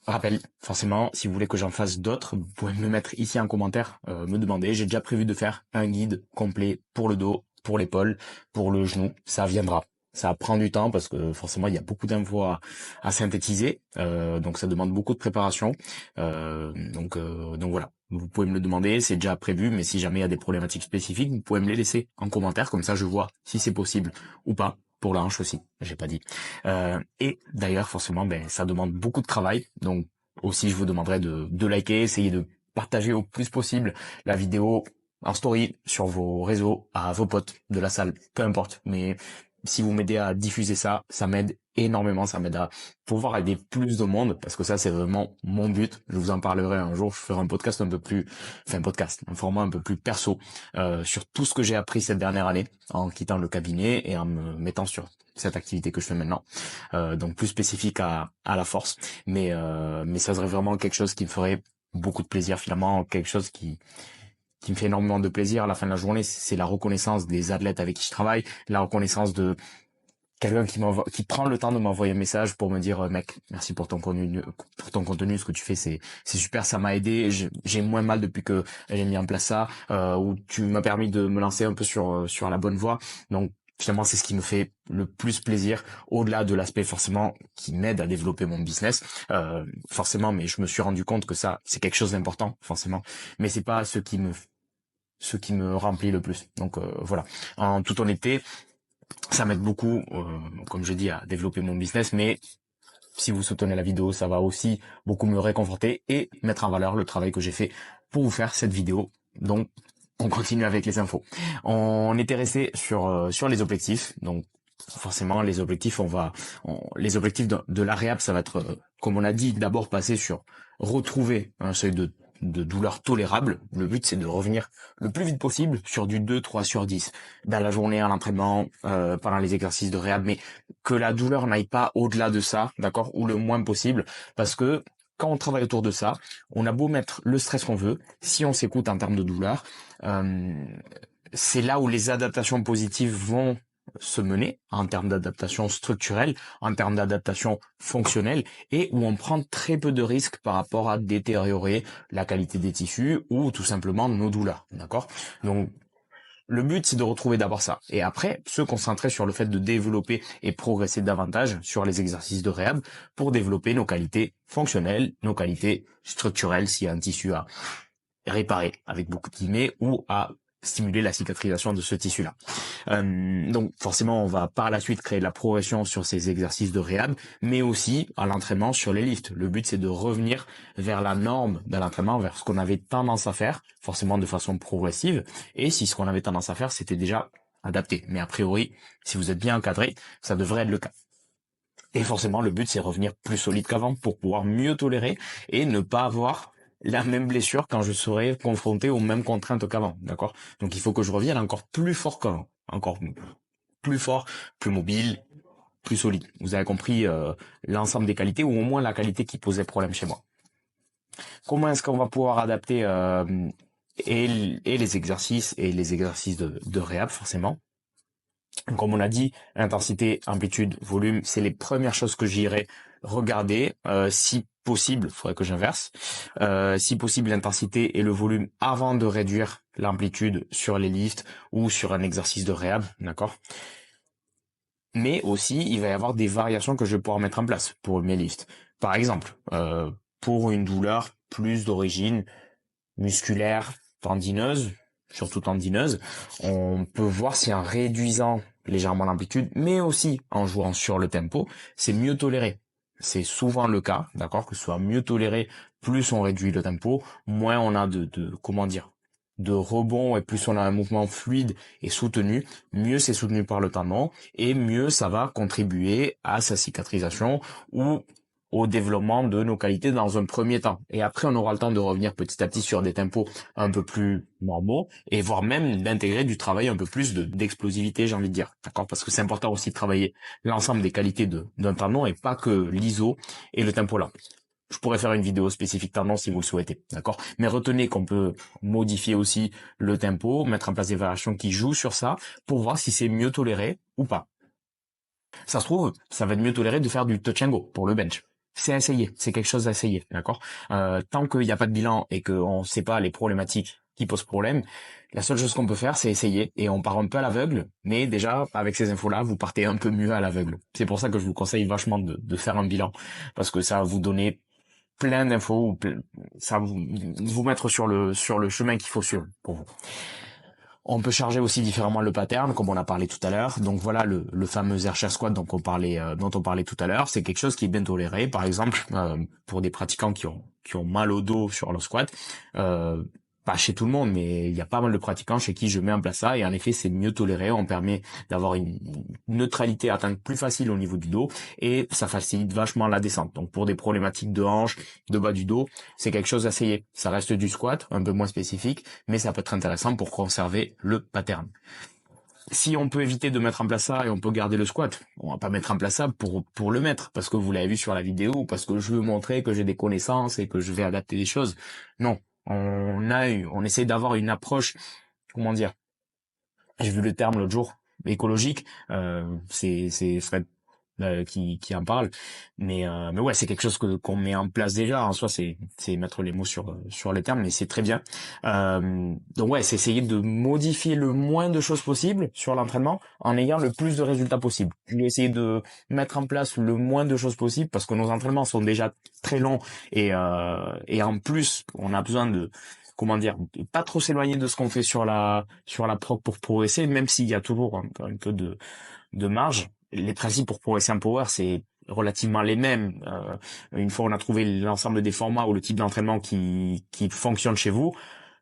Rappel, forcément, si vous voulez que j'en fasse d'autres, vous pouvez me mettre ici en commentaire, me demander. J'ai déjà prévu de faire un guide complet pour le dos, pour l'épaule, pour le genou. Ça viendra. Ça prend du temps parce que forcément il y a beaucoup d'infos à synthétiser, donc ça demande beaucoup de préparation. Donc voilà. Vous pouvez me le demander, c'est déjà prévu, mais si jamais il y a des problématiques spécifiques, vous pouvez me les laisser en commentaire, comme ça je vois si c'est possible ou pas. Pour la hanche aussi, j'ai pas dit. Et d'ailleurs, forcément, ben, ça demande beaucoup de travail. Donc aussi, je vous demanderai de liker, essayer de partager au plus possible la vidéo en story sur vos réseaux, à vos potes de la salle, peu importe. Mais si vous m'aidez à diffuser ça, ça m'aide énormément, ça m'aide à pouvoir aider plus de monde, parce que ça, c'est vraiment mon but. Je vous en parlerai un jour, je ferai un podcast un peu plus, enfin un podcast, un format un peu plus perso, sur tout ce que j'ai appris cette dernière année, en quittant le cabinet et en me mettant sur cette activité que je fais maintenant, donc plus spécifique à la force, mais ça serait vraiment quelque chose qui me ferait beaucoup de plaisir, finalement, quelque chose qui me fait énormément de plaisir à la fin de la journée, c'est la reconnaissance des athlètes avec qui je travaille, la reconnaissance de quelqu'un qui prend le temps de m'envoyer un message pour me dire mec, merci pour ton contenu, ce que tu fais, c'est super, ça m'a aidé, j'ai moins mal depuis que j'ai mis en place ça, ou tu m'as permis de me lancer un peu sur la bonne voie. Donc finalement, c'est ce qui me fait le plus plaisir, au-delà de l'aspect forcément qui m'aide à développer mon business, forcément. Mais je me suis rendu compte que ça, c'est quelque chose d'important, forcément. Mais c'est pas ce qui me remplit le plus. Donc voilà. En toute honnêteté, ça m'aide beaucoup, comme je dis, à développer mon business, mais si vous soutenez la vidéo, ça va aussi beaucoup me réconforter et mettre en valeur le travail que j'ai fait pour vous faire cette vidéo. Donc, on continue avec les infos. On était resté sur les objectifs. Donc, forcément, les objectifs, les objectifs de la réhab, ça va être, comme on a dit, d'abord passer sur retrouver un seuil de douleur tolérable. Le but, c'est de revenir le plus vite possible sur du 2-3/10 dans la journée, à l'entraînement, pendant les exercices de réhab, mais que la douleur n'aille pas au-delà de ça, d'accord, ou le moins possible, parce que quand on travaille autour de ça, on a beau mettre le stress qu'on veut, si on s'écoute en termes de douleur, c'est là où les adaptations positives vont se mener en termes d'adaptation structurelle, en termes d'adaptation fonctionnelle, et où on prend très peu de risques par rapport à détériorer la qualité des tissus ou tout simplement nos douleurs, d'accord? Donc le but, c'est de retrouver d'abord ça. Et après, se concentrer sur le fait de développer et progresser davantage sur les exercices de réhab pour développer nos qualités fonctionnelles, nos qualités structurelles s'il y a un tissu à réparer, avec beaucoup de guillemets, ou à stimuler la cicatrisation de ce tissu-là. Donc forcément, on va par la suite créer de la progression sur ces exercices de réhab, mais aussi à l'entraînement sur les lifts. Le but, c'est de revenir vers la norme de l'entraînement, vers ce qu'on avait tendance à faire, forcément de façon progressive, et si ce qu'on avait tendance à faire, c'était déjà adapté. Mais a priori, si vous êtes bien encadré, ça devrait être le cas. Et forcément, le but, c'est revenir plus solide qu'avant pour pouvoir mieux tolérer et ne pas avoir la même blessure quand je serai confronté aux mêmes contraintes qu'avant, d'accord? Donc il faut que je revienne encore plus fort qu'avant, encore plus fort, plus mobile, plus solide. Vous avez compris l'ensemble des qualités, ou au moins la qualité qui posait problème chez moi. Comment est-ce qu'on va pouvoir adapter et les exercices de réhab forcément? Comme on a dit, intensité, amplitude, volume, c'est les premières choses que j'irai regarder. Si possible, il faudrait que j'inverse. Si possible, l'intensité et le volume avant de réduire l'amplitude sur les lifts ou sur un exercice de réhab, d'accord? Mais aussi, il va y avoir des variations que je vais pouvoir mettre en place pour mes lifts. Par exemple, pour une douleur plus d'origine musculaire, tendineuse, surtout tendineuse, on peut voir si en réduisant légèrement l'amplitude, mais aussi en jouant sur le tempo, c'est mieux toléré. C'est souvent le cas, d'accord, que ce soit mieux toléré, plus on réduit le tempo, moins on a de rebond, et plus on a un mouvement fluide et soutenu, mieux c'est soutenu par le tendon, et mieux ça va contribuer à sa cicatrisation ou au développement de nos qualités dans un premier temps. Et après, on aura le temps de revenir petit à petit sur des tempos un peu plus normaux, et voire même d'intégrer du travail un peu plus d'explosivité, j'ai envie de dire. D'accord? Parce que c'est important aussi de travailler l'ensemble des qualités d'un tendon et pas que l'iso et le tempo là. Je pourrais faire une vidéo spécifique tendon si vous le souhaitez, d'accord? Mais retenez qu'on peut modifier aussi le tempo, mettre en place des variations qui jouent sur ça pour voir si c'est mieux toléré ou pas. Ça se trouve, ça va être mieux toléré de faire du touch and go pour le bench. C'est à essayer, c'est quelque chose à essayer, d'accord? Tant qu'il n'y a pas de bilan et qu'on ne sait pas les problématiques qui posent problème, la seule chose qu'on peut faire, c'est essayer, et on part un peu à l'aveugle, mais déjà, avec ces infos-là, vous partez un peu mieux à l'aveugle. C'est pour ça que je vous conseille vachement de faire un bilan, parce que ça va vous donner plein d'infos, ça va vous mettre sur le chemin qu'il faut suivre pour vous. On peut charger aussi différemment le pattern, comme on a parlé tout à l'heure. Donc voilà le fameux air chair squat dont on parlait tout à l'heure. C'est quelque chose qui est bien toléré. Par exemple, pour des pratiquants qui ont mal au dos sur le squat, pas chez tout le monde, mais il y a pas mal de pratiquants chez qui je mets en place ça, et en effet c'est mieux toléré. On permet d'avoir une neutralité atteinte plus facile au niveau du dos, et ça facilite vachement la descente. Donc pour des problématiques de hanche, de bas du dos, c'est quelque chose à essayer. Ça reste du squat, un peu moins spécifique, mais ça peut être intéressant pour conserver le pattern. Si on peut éviter de mettre en place ça et on peut garder le squat, on va pas mettre en place ça pour le mettre, parce que vous l'avez vu sur la vidéo, parce que je veux montrer que j'ai des connaissances et que je vais adapter des choses. Non. On essaie d'avoir une approche, comment dire, j'ai vu le terme l'autre jour, écologique, c'est Fred qui en parle, mais ouais, c'est quelque chose qu'on met en place déjà. En soi, c'est mettre les mots sur les termes, mais c'est très bien. Donc ouais, c'est essayer de modifier le moins de choses possible sur l'entraînement en ayant le plus de résultats possible. Je vais essayer de mettre en place le moins de choses possible, parce que nos entraînements sont déjà très longs, et en plus on a besoin de, comment dire, de pas trop s'éloigner de ce qu'on fait sur la prog pour progresser, même s'il y a toujours un peu de marge. Les principes pour progresser en power, c'est relativement les mêmes. Une fois on a trouvé l'ensemble des formats ou le type d'entraînement qui fonctionne chez vous,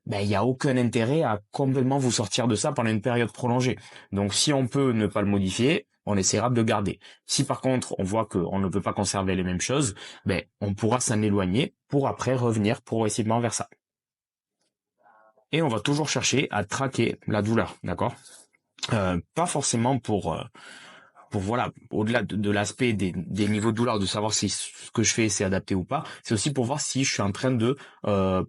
ben il y a aucun intérêt à complètement vous sortir de ça pendant une période prolongée. Donc si on peut ne pas le modifier, on essaiera de le garder. Si par contre on voit qu'on ne peut pas conserver les mêmes choses, ben on pourra s'en éloigner pour après revenir progressivement vers ça. Et on va toujours chercher à traquer la douleur, d'accord? Pas forcément pour voilà, au-delà de l'aspect des niveaux de douleur, de savoir si ce que je fais c'est adapté ou pas, c'est aussi pour voir si je suis en train de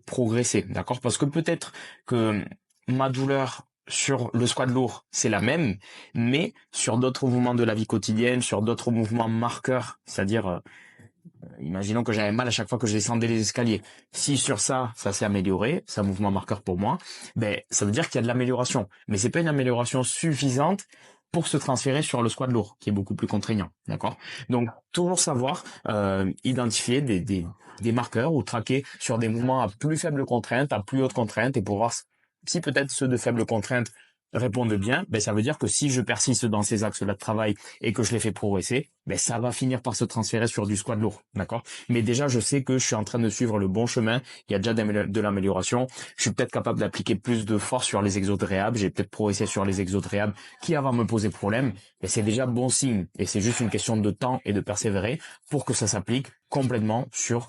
progresser, d'accord? Parce que peut-être que ma douleur sur le squat lourd, c'est la même, mais sur d'autres mouvements de la vie quotidienne, sur d'autres mouvements marqueurs, c'est-à-dire imaginons que j'avais mal à chaque fois que je descendais les escaliers. Si sur ça, ça s'est amélioré, c'est un mouvement marqueur pour moi, ben ça veut dire qu'il y a de l'amélioration. Mais c'est pas une amélioration suffisante pour se transférer sur le squat lourd, qui est beaucoup plus contraignant, d'accord? Donc toujours savoir identifier des marqueurs ou traquer sur des mouvements à plus faible contrainte, à plus haute contrainte, et pour voir si peut-être ceux de faible contrainte répondent bien, ben ça veut dire que si je persiste dans ces axes-là de travail et que je les fais progresser, ben ça va finir par se transférer sur du squat lourd, d'accord? Mais déjà, je sais que je suis en train de suivre le bon chemin, il y a déjà de l'amélioration, je suis peut-être capable d'appliquer plus de force sur les exos de réhab, j'ai peut-être progressé sur les exos de réhab qui avant me posaient problème, mais c'est déjà bon signe, et c'est juste une question de temps et de persévérer pour que ça s'applique complètement sur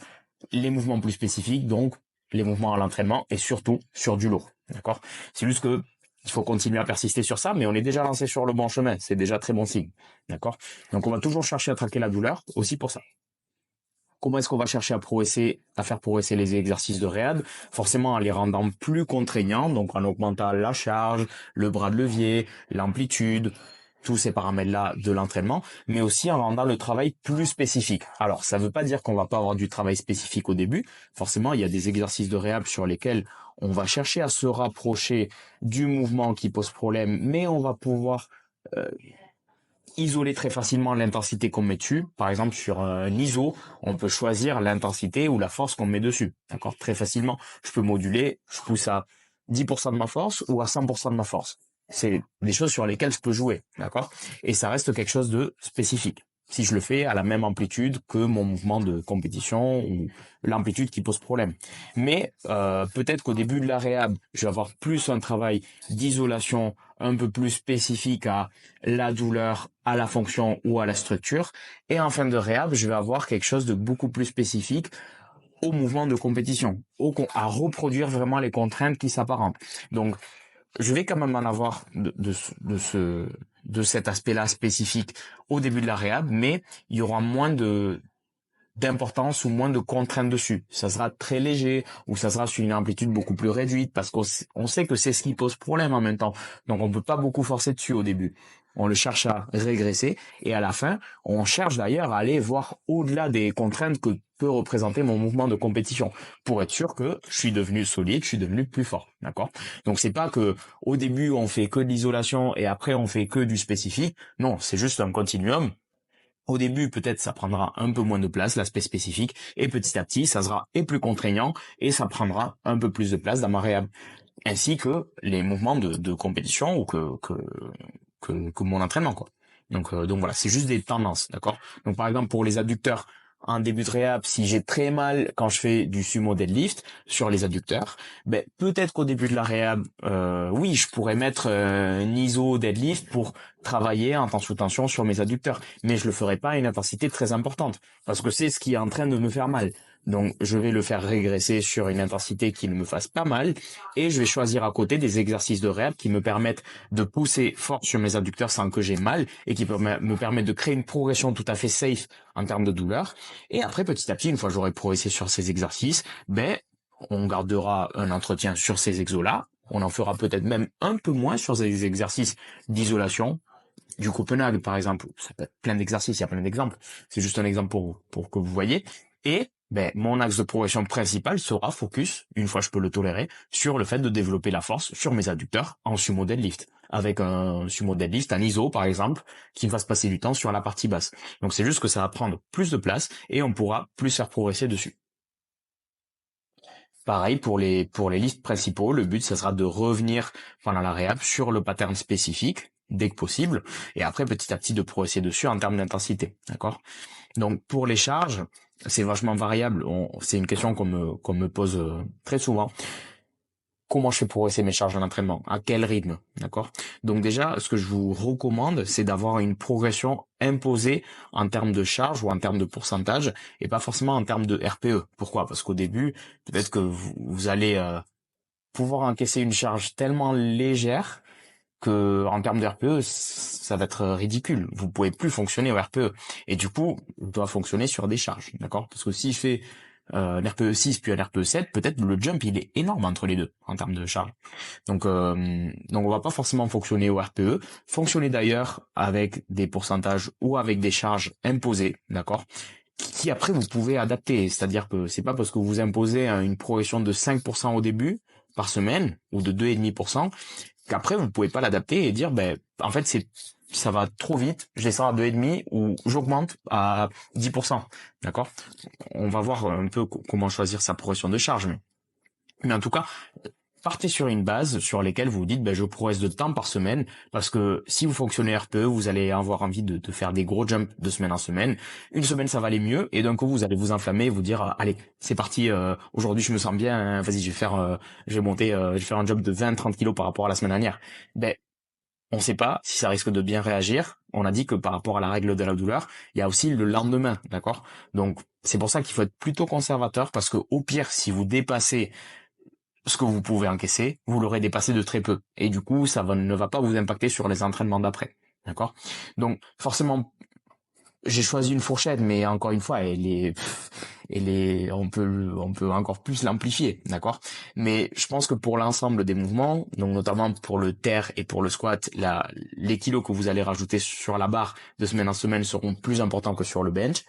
les mouvements plus spécifiques, donc les mouvements à l'entraînement et surtout sur du lourd, d'accord? C'est juste que il faut continuer à persister sur ça, mais on est déjà lancé sur le bon chemin. C'est déjà très bon signe. D'accord? Donc, on va toujours chercher à traquer la douleur, aussi pour ça. Comment est-ce qu'on va chercher à faire progresser les exercices de réhab? Forcément, en les rendant plus contraignants, donc en augmentant la charge, le bras de levier, l'amplitude, tous ces paramètres-là de l'entraînement, mais aussi en rendant le travail plus spécifique. Alors, ça ne veut pas dire qu'on va pas avoir du travail spécifique au début. Forcément, il y a des exercices de réhab sur lesquels on va chercher à se rapprocher du mouvement qui pose problème, mais on va pouvoir isoler très facilement l'intensité qu'on met dessus. Par exemple, sur un ISO, on peut choisir l'intensité ou la force qu'on met dessus. D'accord? Très facilement. Je peux moduler, je pousse à 10% de ma force ou à 100% de ma force. C'est des choses sur lesquelles je peux jouer. D'accord? Et ça reste quelque chose de spécifique. Si je le fais à la même amplitude que mon mouvement de compétition ou l'amplitude qui pose problème. Mais peut-être qu'au début de la réhab, je vais avoir plus un travail d'isolation un peu plus spécifique à la douleur, à la fonction ou à la structure. Et en fin de réhab, je vais avoir quelque chose de beaucoup plus spécifique au mouvement de compétition, à reproduire vraiment les contraintes qui s'apparentent. Donc, je vais quand même en avoir de cet aspect-là spécifique au début de la réhab, mais il y aura moins d'importance ou moins de contraintes dessus. Ça sera très léger ou ça sera sur une amplitude beaucoup plus réduite parce qu'on sait que c'est ce qui pose problème en même temps. Donc on peut pas beaucoup forcer dessus au début. On le cherche à régresser et à la fin, on cherche d'ailleurs à aller voir au-delà des contraintes que peut représenter mon mouvement de compétition pour être sûr que je suis devenu solide, je suis devenu plus fort, d'accord? Donc c'est pas que au début on fait que de l'isolation et après on fait que du spécifique. Non, c'est juste un continuum. Au début, peut-être ça prendra un peu moins de place, l'aspect spécifique, et petit à petit, ça sera et plus contraignant, et ça prendra un peu plus de place dans ma réhab. Ainsi que les mouvements de compétition ou que mon entraînement, quoi. Donc voilà, c'est juste des tendances, d'accord? Donc par exemple, pour les adducteurs, en début de réhab, si j'ai très mal quand je fais du sumo deadlift sur les adducteurs, ben peut-être qu'au début de la réhab, oui, je pourrais mettre un ISO deadlift pour travailler en sous tension sur mes adducteurs, mais je le ferai pas à une intensité très importante parce que c'est ce qui est en train de me faire mal. Donc je vais le faire régresser sur une intensité qui ne me fasse pas mal et je vais choisir à côté des exercices de réhab qui me permettent de pousser fort sur mes adducteurs sans que j'ai mal et qui me permettent de créer une progression tout à fait safe en termes de douleur. Et après, petit à petit, une fois que j'aurai progressé sur ces exercices, ben, on gardera un entretien sur ces exos-là. On en fera peut-être même un peu moins sur ces exercices d'isolation. Du Copenhague, par exemple. Ça peut être plein d'exercices, il y a plein d'exemples. C'est juste un exemple pour que vous voyez. Et, ben, mon axe de progression principal sera focus, une fois je peux le tolérer, sur le fait de développer la force sur mes adducteurs en sumo deadlift. Avec un sumo deadlift, un ISO, par exemple, qui me fasse passer du temps sur la partie basse. Donc c'est juste que ça va prendre plus de place et on pourra plus faire progresser dessus. Pareil pour les lifts principaux, le but ça sera de revenir pendant la réhab sur le pattern spécifique dès que possible et après petit à petit de progresser dessus en termes d'intensité, d'accord? Donc pour les charges, c'est vachement variable, c'est une question qu'on me pose très souvent. Comment je fais progresser mes charges d'entraînement? À quel rythme? D'accord? Donc déjà, ce que je vous recommande, c'est d'avoir une progression imposée en termes de charge ou en termes de pourcentage et pas forcément en termes de RPE. Pourquoi? Parce qu'au début, peut-être que vous allez pouvoir encaisser une charge tellement légère que en termes de RPE, ça va être ridicule. Vous pouvez plus fonctionner au RPE. Et du coup, on doit fonctionner sur des charges, d'accord? Parce que si je fais un RPE 6 puis un RPE 7, peut-être le jump il est énorme entre les deux en termes de charge. Donc on va pas forcément fonctionner au RPE. Fonctionner d'ailleurs avec des pourcentages ou avec des charges imposées, d'accord? Qui après vous pouvez adapter. C'est-à-dire que c'est pas parce que vous imposez une progression de 5% au début par semaine ou de 2,5% qu'après vous pouvez pas l'adapter et dire ben en fait ça va trop vite, je descends à 2,5 ou j'augmente à 10%. D'accord? On va voir un peu comment choisir sa progression de charge, mais en tout cas, partez sur une base sur laquelle vous vous dites, ben, je progresse de temps par semaine, parce que si vous fonctionnez RPE, vous allez avoir envie de faire des gros jumps de semaine en semaine. Une semaine, ça va aller mieux, et d'un coup, vous allez vous enflammer et vous dire, allez, c'est parti, aujourd'hui, je me sens bien, hein, vas-y, je vais monter, je vais faire un jump de 20-30 kilos par rapport à la semaine dernière. Ben, on sait pas si ça risque de bien réagir. On a dit que par rapport à la règle de la douleur, il y a aussi le lendemain, d'accord? Donc, c'est pour ça qu'il faut être plutôt conservateur, parce que au pire, si vous dépassez ce que vous pouvez encaisser, vous l'aurez dépassé de très peu. Et du coup, ne va pas vous impacter sur les entraînements d'après. D'accord? Donc, forcément, j'ai choisi une fourchette, mais encore une fois, on peut encore plus l'amplifier. D'accord? Mais je pense que pour l'ensemble des mouvements, donc notamment pour le terre et pour le squat, les kilos que vous allez rajouter sur la barre de semaine en semaine seront plus importants que sur le bench.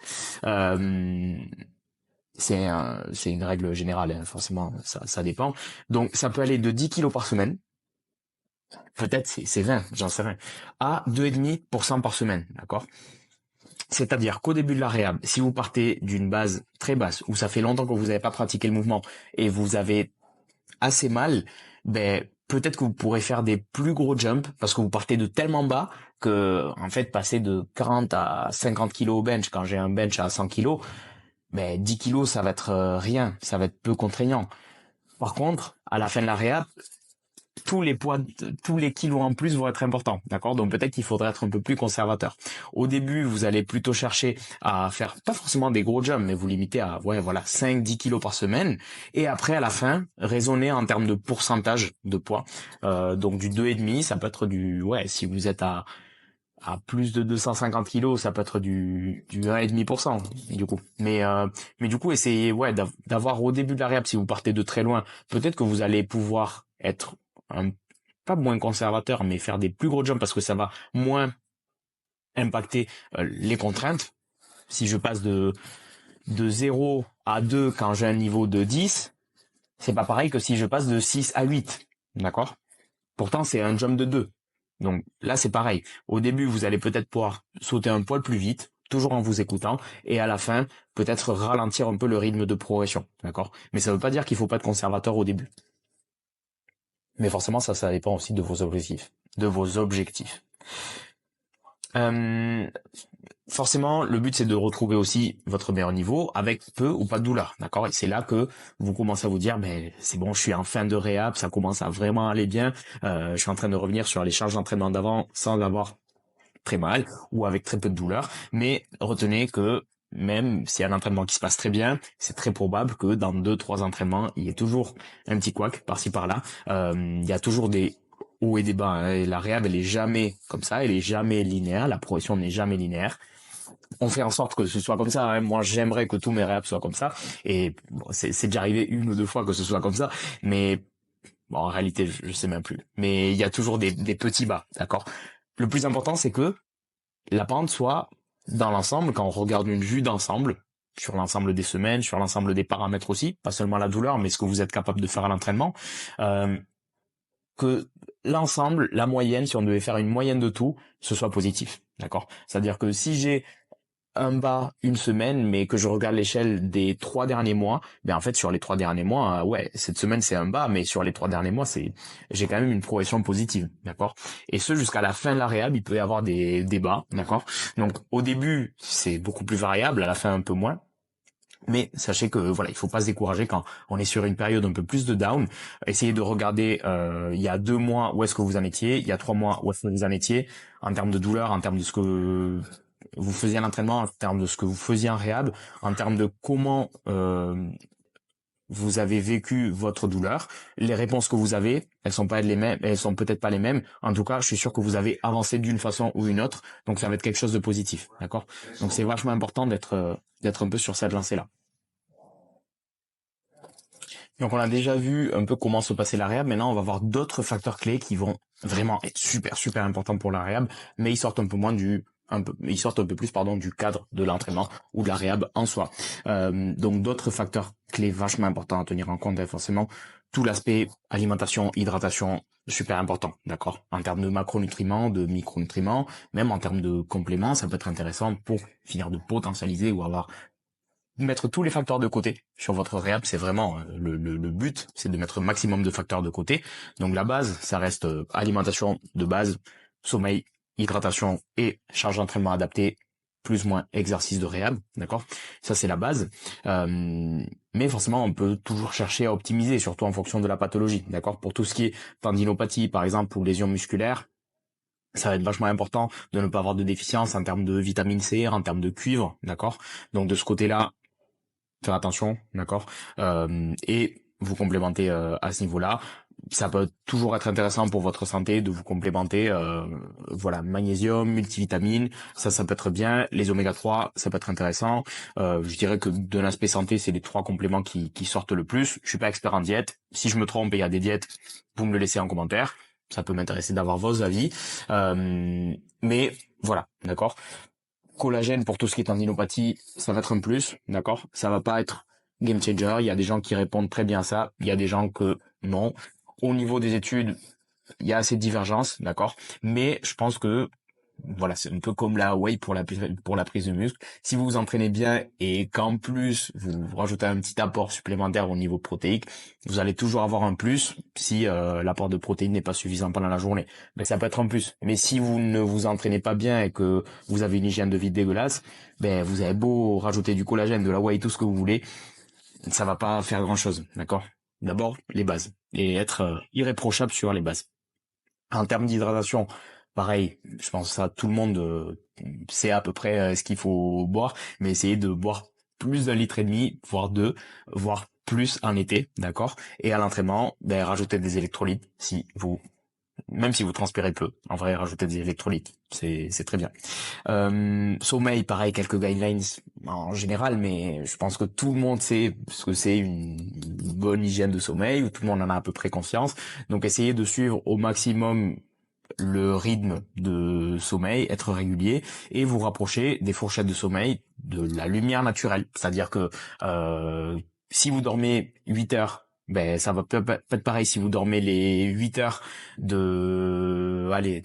C'est une règle générale, hein, forcément, ça dépend. Donc, ça peut aller de 10 kilos par semaine, peut-être c'est 20, j'en sais rien, à 2,5% par semaine, d'accord? C'est-à-dire qu'au début de la réhab, si vous partez d'une base très basse, où ça fait longtemps que vous n'avez pas pratiqué le mouvement, et vous avez assez mal, ben, peut-être que vous pourrez faire des plus gros jumps, parce que vous partez de tellement bas, que, en fait, passer de 40 à 50 kilos au bench, quand j'ai un bench à 100 kilos, ben 10 kilos ça va être rien, ça va être peu contraignant. Par contre, à la fin de la réhab, tous les kilos en plus vont être importants, d'accord? Donc peut-être qu'il faudrait être un peu plus conservateur. Au début, vous allez plutôt chercher à faire pas forcément des gros jumps, mais vous limitez à 5-10 kilos par semaine. Et après, à la fin, raisonner en termes de pourcentage de poids. Donc du 2,5, ça peut être si vous êtes à plus de 250 kilos, ça peut être du 1,5% du coup. Mais du coup, essayez d'avoir au début de la réhab, si vous partez de très loin, peut-être que vous allez pouvoir être pas moins conservateur, mais faire des plus gros jumps parce que ça va moins impacter les contraintes. Si je passe de 0 à 2 quand j'ai un niveau de 10, c'est pas pareil que si je passe de 6 à 8. D'accord? Pourtant, c'est un jump de 2. Donc là, c'est pareil. Au début, vous allez peut-être pouvoir sauter un poil plus vite, toujours en vous écoutant, et à la fin, peut-être ralentir un peu le rythme de progression. D'accord? Mais ça veut pas dire qu'il faut pas être conservateur au début. Mais forcément, ça dépend aussi de vos objectifs. Forcément, le but c'est de retrouver aussi votre meilleur niveau avec peu ou pas de douleur, d'accord? Et c'est là que vous commencez à vous dire, mais c'est bon, je suis en fin de réhab, ça commence à vraiment aller bien, je suis en train de revenir sur les charges d'entraînement d'avant sans avoir très mal ou avec très peu de douleur. Mais retenez que même s'il y a un entraînement qui se passe très bien, c'est très probable que dans 2-3 entraînements, il y ait toujours un petit couac par-ci par-là. Il y a toujours des hauts et des bas, hein. Et la réhab, elle est jamais comme ça, elle est jamais linéaire, la progression n'est jamais linéaire. On fait en sorte que ce soit comme ça, hein. Moi, j'aimerais que tous mes réhabs soient comme ça. Et bon, c'est déjà arrivé 1 ou 2 fois que ce soit comme ça, mais bon, en réalité, je sais même plus. Mais il y a toujours des petits bas, d'accord? Le plus important, c'est que la pente soit dans l'ensemble, quand on regarde une vue d'ensemble, sur l'ensemble des semaines, sur l'ensemble des paramètres aussi, pas seulement la douleur, mais ce que vous êtes capable de faire à l'entraînement, que l'ensemble, la moyenne, si on devait faire une moyenne de tout, ce soit positif, d'accord? C'est-à-dire que si j'ai un bas une semaine, mais que je regarde l'échelle des 3 derniers mois, ben en fait sur les 3 derniers mois, cette semaine c'est un bas, mais sur les 3 derniers mois j'ai quand même une progression positive, d'accord. Et ce jusqu'à la fin de la réhab, il peut y avoir des bas, d'accord. Donc au début c'est beaucoup plus variable, à la fin un peu moins. Mais sachez que il faut pas se décourager quand on est sur une période un peu plus de down. Essayez de regarder il y a 2 mois où est-ce que vous en étiez, il y a 3 mois où est-ce que vous en étiez en termes de douleur, en termes de ce que vous faisiez à l'entraînement, en termes de ce que vous faisiez en réhab, en termes de comment vous avez vécu votre douleur, les réponses que vous avez, elles sont pas les mêmes, elles sont peut-être pas les mêmes. En tout cas, je suis sûr que vous avez avancé d'une façon ou une autre, donc ça va être quelque chose de positif, d'accord? Donc c'est vachement important d'être un peu sur cette lancée-là. Donc on a déjà vu un peu comment se passer la réhab. Maintenant, on va voir d'autres facteurs clés qui vont vraiment être super super importants pour la réhab, mais ils sortent un peu moins ils sortent un peu plus pardon du cadre de l'entraînement ou de la réhab en soi. Donc d'autres facteurs clés vachement importants à tenir en compte, est forcément tout l'aspect alimentation, hydratation, super important, d'accord. En termes de macronutriments, de micronutriments, même en termes de compléments, ça peut être intéressant pour finir de potentialiser ou avoir mettre tous les facteurs de côté sur votre réhab. C'est vraiment le but, c'est de mettre le maximum de facteurs de côté. Donc la base, ça reste alimentation de base, sommeil, hydratation et charge d'entraînement adaptée, plus ou moins exercice de réhab, d'accord. Ça c'est la base. Mais forcément, on peut toujours chercher à optimiser, surtout en fonction de la pathologie, d'accord. Pour tout ce qui est tendinopathie, par exemple, ou lésions musculaires, ça va être vachement important de ne pas avoir de déficience en termes de vitamine C, en termes de cuivre, d'accord. Donc de ce côté-là, faire attention, d'accord, et vous complémenter à ce niveau-là. Ça peut toujours être intéressant pour votre santé de vous complémenter, voilà, magnésium, multivitamines, ça peut être bien. Les oméga 3, ça peut être intéressant. Je dirais que de l'aspect santé, c'est les trois compléments qui sortent le plus. Je suis pas expert en diète. Si je me trompe et il y a des diètes, vous me le laissez en commentaire. Ça peut m'intéresser d'avoir vos avis. Mais voilà, d'accord. Collagène pour tout ce qui est tendinopathie, ça va être un plus, d'accord. Ça va pas être game changer. Il y a des gens qui répondent très bien à ça. Il y a des gens que non. Au niveau des études, il y a assez de divergences, d'accord. Mais je pense que voilà, c'est un peu comme la whey pour la prise de muscle. Si vous vous entraînez bien et qu'en plus vous rajoutez un petit apport supplémentaire au niveau protéique, vous allez toujours avoir un plus si l'apport de protéines n'est pas suffisant pendant la journée. Ben ça peut être un plus. Mais si vous ne vous entraînez pas bien et que vous avez une hygiène de vie dégueulasse, ben vous avez beau rajouter du collagène, de la whey, tout ce que vous voulez, ça va pas faire grand-chose, d'accord. D'abord les bases et être irréprochable sur les bases. En termes d'hydratation, pareil, je pense que ça tout le monde sait à peu près ce qu'il faut boire, mais essayez de boire plus d'un litre et demi, voire deux, voire plus en été, d'accord. Et à l'entraînement, ben rajouter des électrolytes même si vous transpirez peu, en vrai, rajouter des électrolytes, c'est très bien. Sommeil, pareil, quelques guidelines en général, mais je pense que tout le monde sait ce que c'est une bonne hygiène de sommeil, ou tout le monde en a à peu près conscience. Donc essayez de suivre au maximum le rythme de sommeil, être régulier et vous rapprocher des fourchettes de sommeil de la lumière naturelle. C'est-à-dire que si vous dormez 8 heures, ben ça va pas être pareil si vous dormez les 8 heures je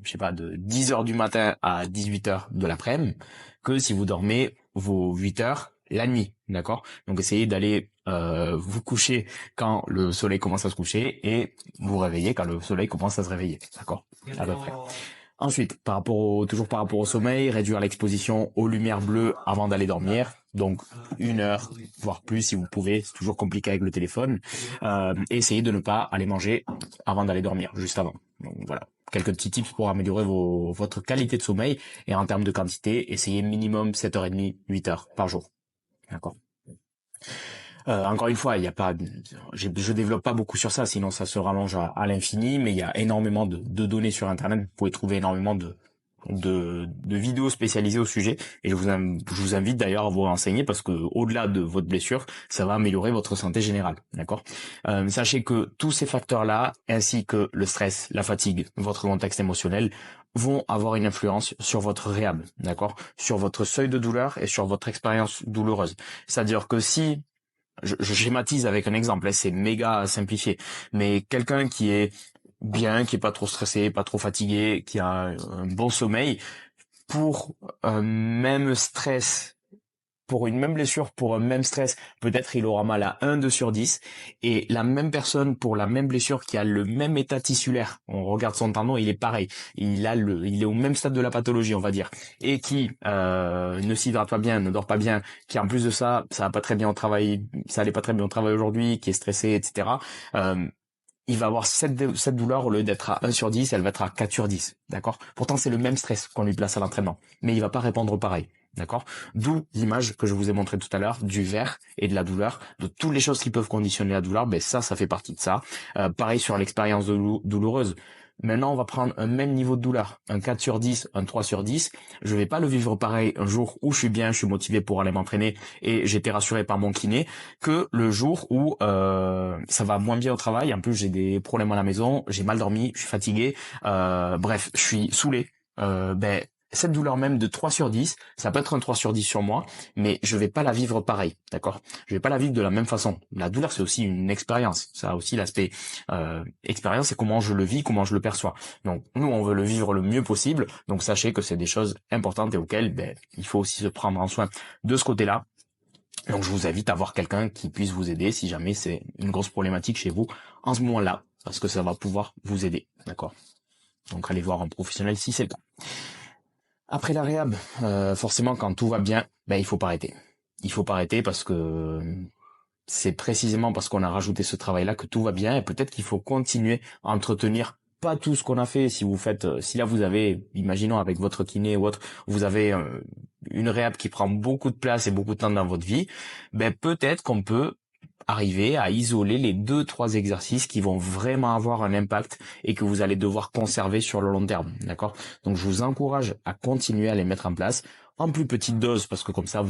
sais pas, de 10 heures du matin à 18 heures de l'après-midi, que si vous dormez vos 8 heures la nuit, d'accord. Donc essayez d'aller vous coucher quand le soleil commence à se coucher et vous réveiller quand le soleil commence à se réveiller, d'accord, à peu près. Ensuite, toujours par rapport au sommeil, réduire l'exposition aux lumières bleues avant d'aller dormir. Donc 1 heure, voire plus si vous pouvez. C'est toujours compliqué avec le téléphone. Essayez de ne pas aller manger avant d'aller dormir, juste avant. Donc voilà, quelques petits tips pour améliorer votre qualité de sommeil. Et en termes de quantité, essayez minimum 7h30, 8 heures par jour. D'accord. Encore une fois, il y a pas, je développe pas beaucoup sur ça, sinon ça se rallonge à l'infini. Mais il y a énormément de données sur Internet. Vous pouvez trouver énormément de vidéos spécialisées au sujet. Et je vous invite d'ailleurs à vous renseigner parce que au-delà de votre blessure, ça va améliorer votre santé générale. D'accord. Sachez que tous ces facteurs-là, ainsi que le stress, la fatigue, votre contexte émotionnel, vont avoir une influence sur votre réhab, d'accord, sur votre seuil de douleur et sur votre expérience douloureuse. C'est-à-dire que si je schématise avec un exemple, là, c'est méga simplifié, mais quelqu'un qui est bien, qui est pas trop stressé, pas trop fatigué, qui a un bon sommeil, pour un même stress, pour une même blessure, pour un même stress, peut-être il aura mal à 1/2 sur 10, et la même personne pour la même blessure qui a le même état tissulaire, on regarde son tendon, il est pareil, il est au même stade de la pathologie, on va dire, et qui ne s'hydrate pas bien, ne dort pas bien, qui en plus de ça, ça va pas très bien au travail, ça allait pas très bien au travail aujourd'hui, qui est stressé, etc. Il va avoir cette douleur, au lieu d'être à 1/10, elle va être à 4/10, d'accord. Pourtant c'est le même stress qu'on lui place à l'entraînement, mais il va pas répondre pareil. D'accord? D'où l'image que je vous ai montrée tout à l'heure du verre et de la douleur, de toutes les choses qui peuvent conditionner la douleur. Ben ça fait partie de ça. Pareil sur l'expérience douloureuse. Maintenant, on va prendre un même niveau de douleur, un 4 sur 10, un 3 sur 10. Je vais pas le vivre pareil un jour où je suis bien, je suis motivé pour aller m'entraîner et j'étais rassuré par mon kiné, que le jour où ça va moins bien au travail. En plus, j'ai des problèmes à la maison, j'ai mal dormi, je suis fatigué, bref, je suis saoulé. Cette douleur même de 3 sur 10, ça peut être un 3 sur 10 sur moi, mais je vais pas la vivre pareil, d'accord? Je vais pas la vivre de la même façon. La douleur, c'est aussi une expérience. Ça a aussi l'aspect expérience, c'est comment je le vis, comment je le perçois. Donc, nous, on veut le vivre le mieux possible. Donc, sachez que c'est des choses importantes et auxquelles il faut aussi se prendre en soin de ce côté-là. Donc, je vous invite à voir quelqu'un qui puisse vous aider si jamais c'est une grosse problématique chez vous en ce moment-là, parce que ça va pouvoir vous aider, d'accord? Donc, allez voir un professionnel si c'est le cas. Après la réhab, forcément, quand tout va bien, il faut pas arrêter. Il faut pas arrêter parce que c'est précisément parce qu'on a rajouté ce travail-là que tout va bien, et peut-être qu'il faut continuer à entretenir pas tout ce qu'on a fait. Si vous faites, si là vous avez, imaginons avec votre kiné ou autre, vous avez une réhab qui prend beaucoup de place et beaucoup de temps dans votre vie, peut-être qu'on peut arriver à isoler les 2-3 exercices qui vont vraiment avoir un impact et que vous allez devoir conserver sur le long terme, d'accord? Donc je vous encourage à continuer à les mettre en place en plus petite dose, parce que comme ça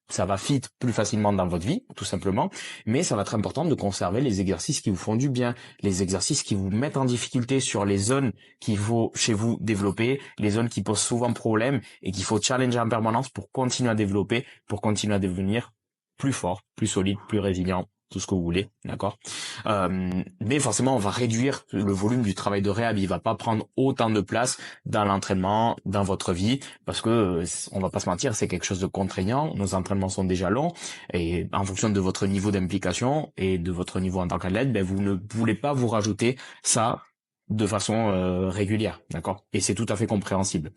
ça va fit plus facilement dans votre vie, tout simplement, mais ça va être important de conserver les exercices qui vous font du bien, les exercices qui vous mettent en difficulté sur les zones qu'il faut chez vous développer, les zones qui posent souvent problème et qu'il faut challenger en permanence pour continuer à développer, pour continuer à devenir plus fort, plus solide, plus résilient, tout ce que vous voulez, d'accord. Mais forcément, on va réduire le volume du travail de réhab. Il va pas prendre autant de place dans l'entraînement, dans votre vie, parce que on va pas se mentir, c'est quelque chose de contraignant. Nos entraînements sont déjà longs, et en fonction de votre niveau d'implication et de votre niveau en tant qu'athlète, vous ne voulez pas vous rajouter ça de façon régulière, d'accord. Et c'est tout à fait compréhensible.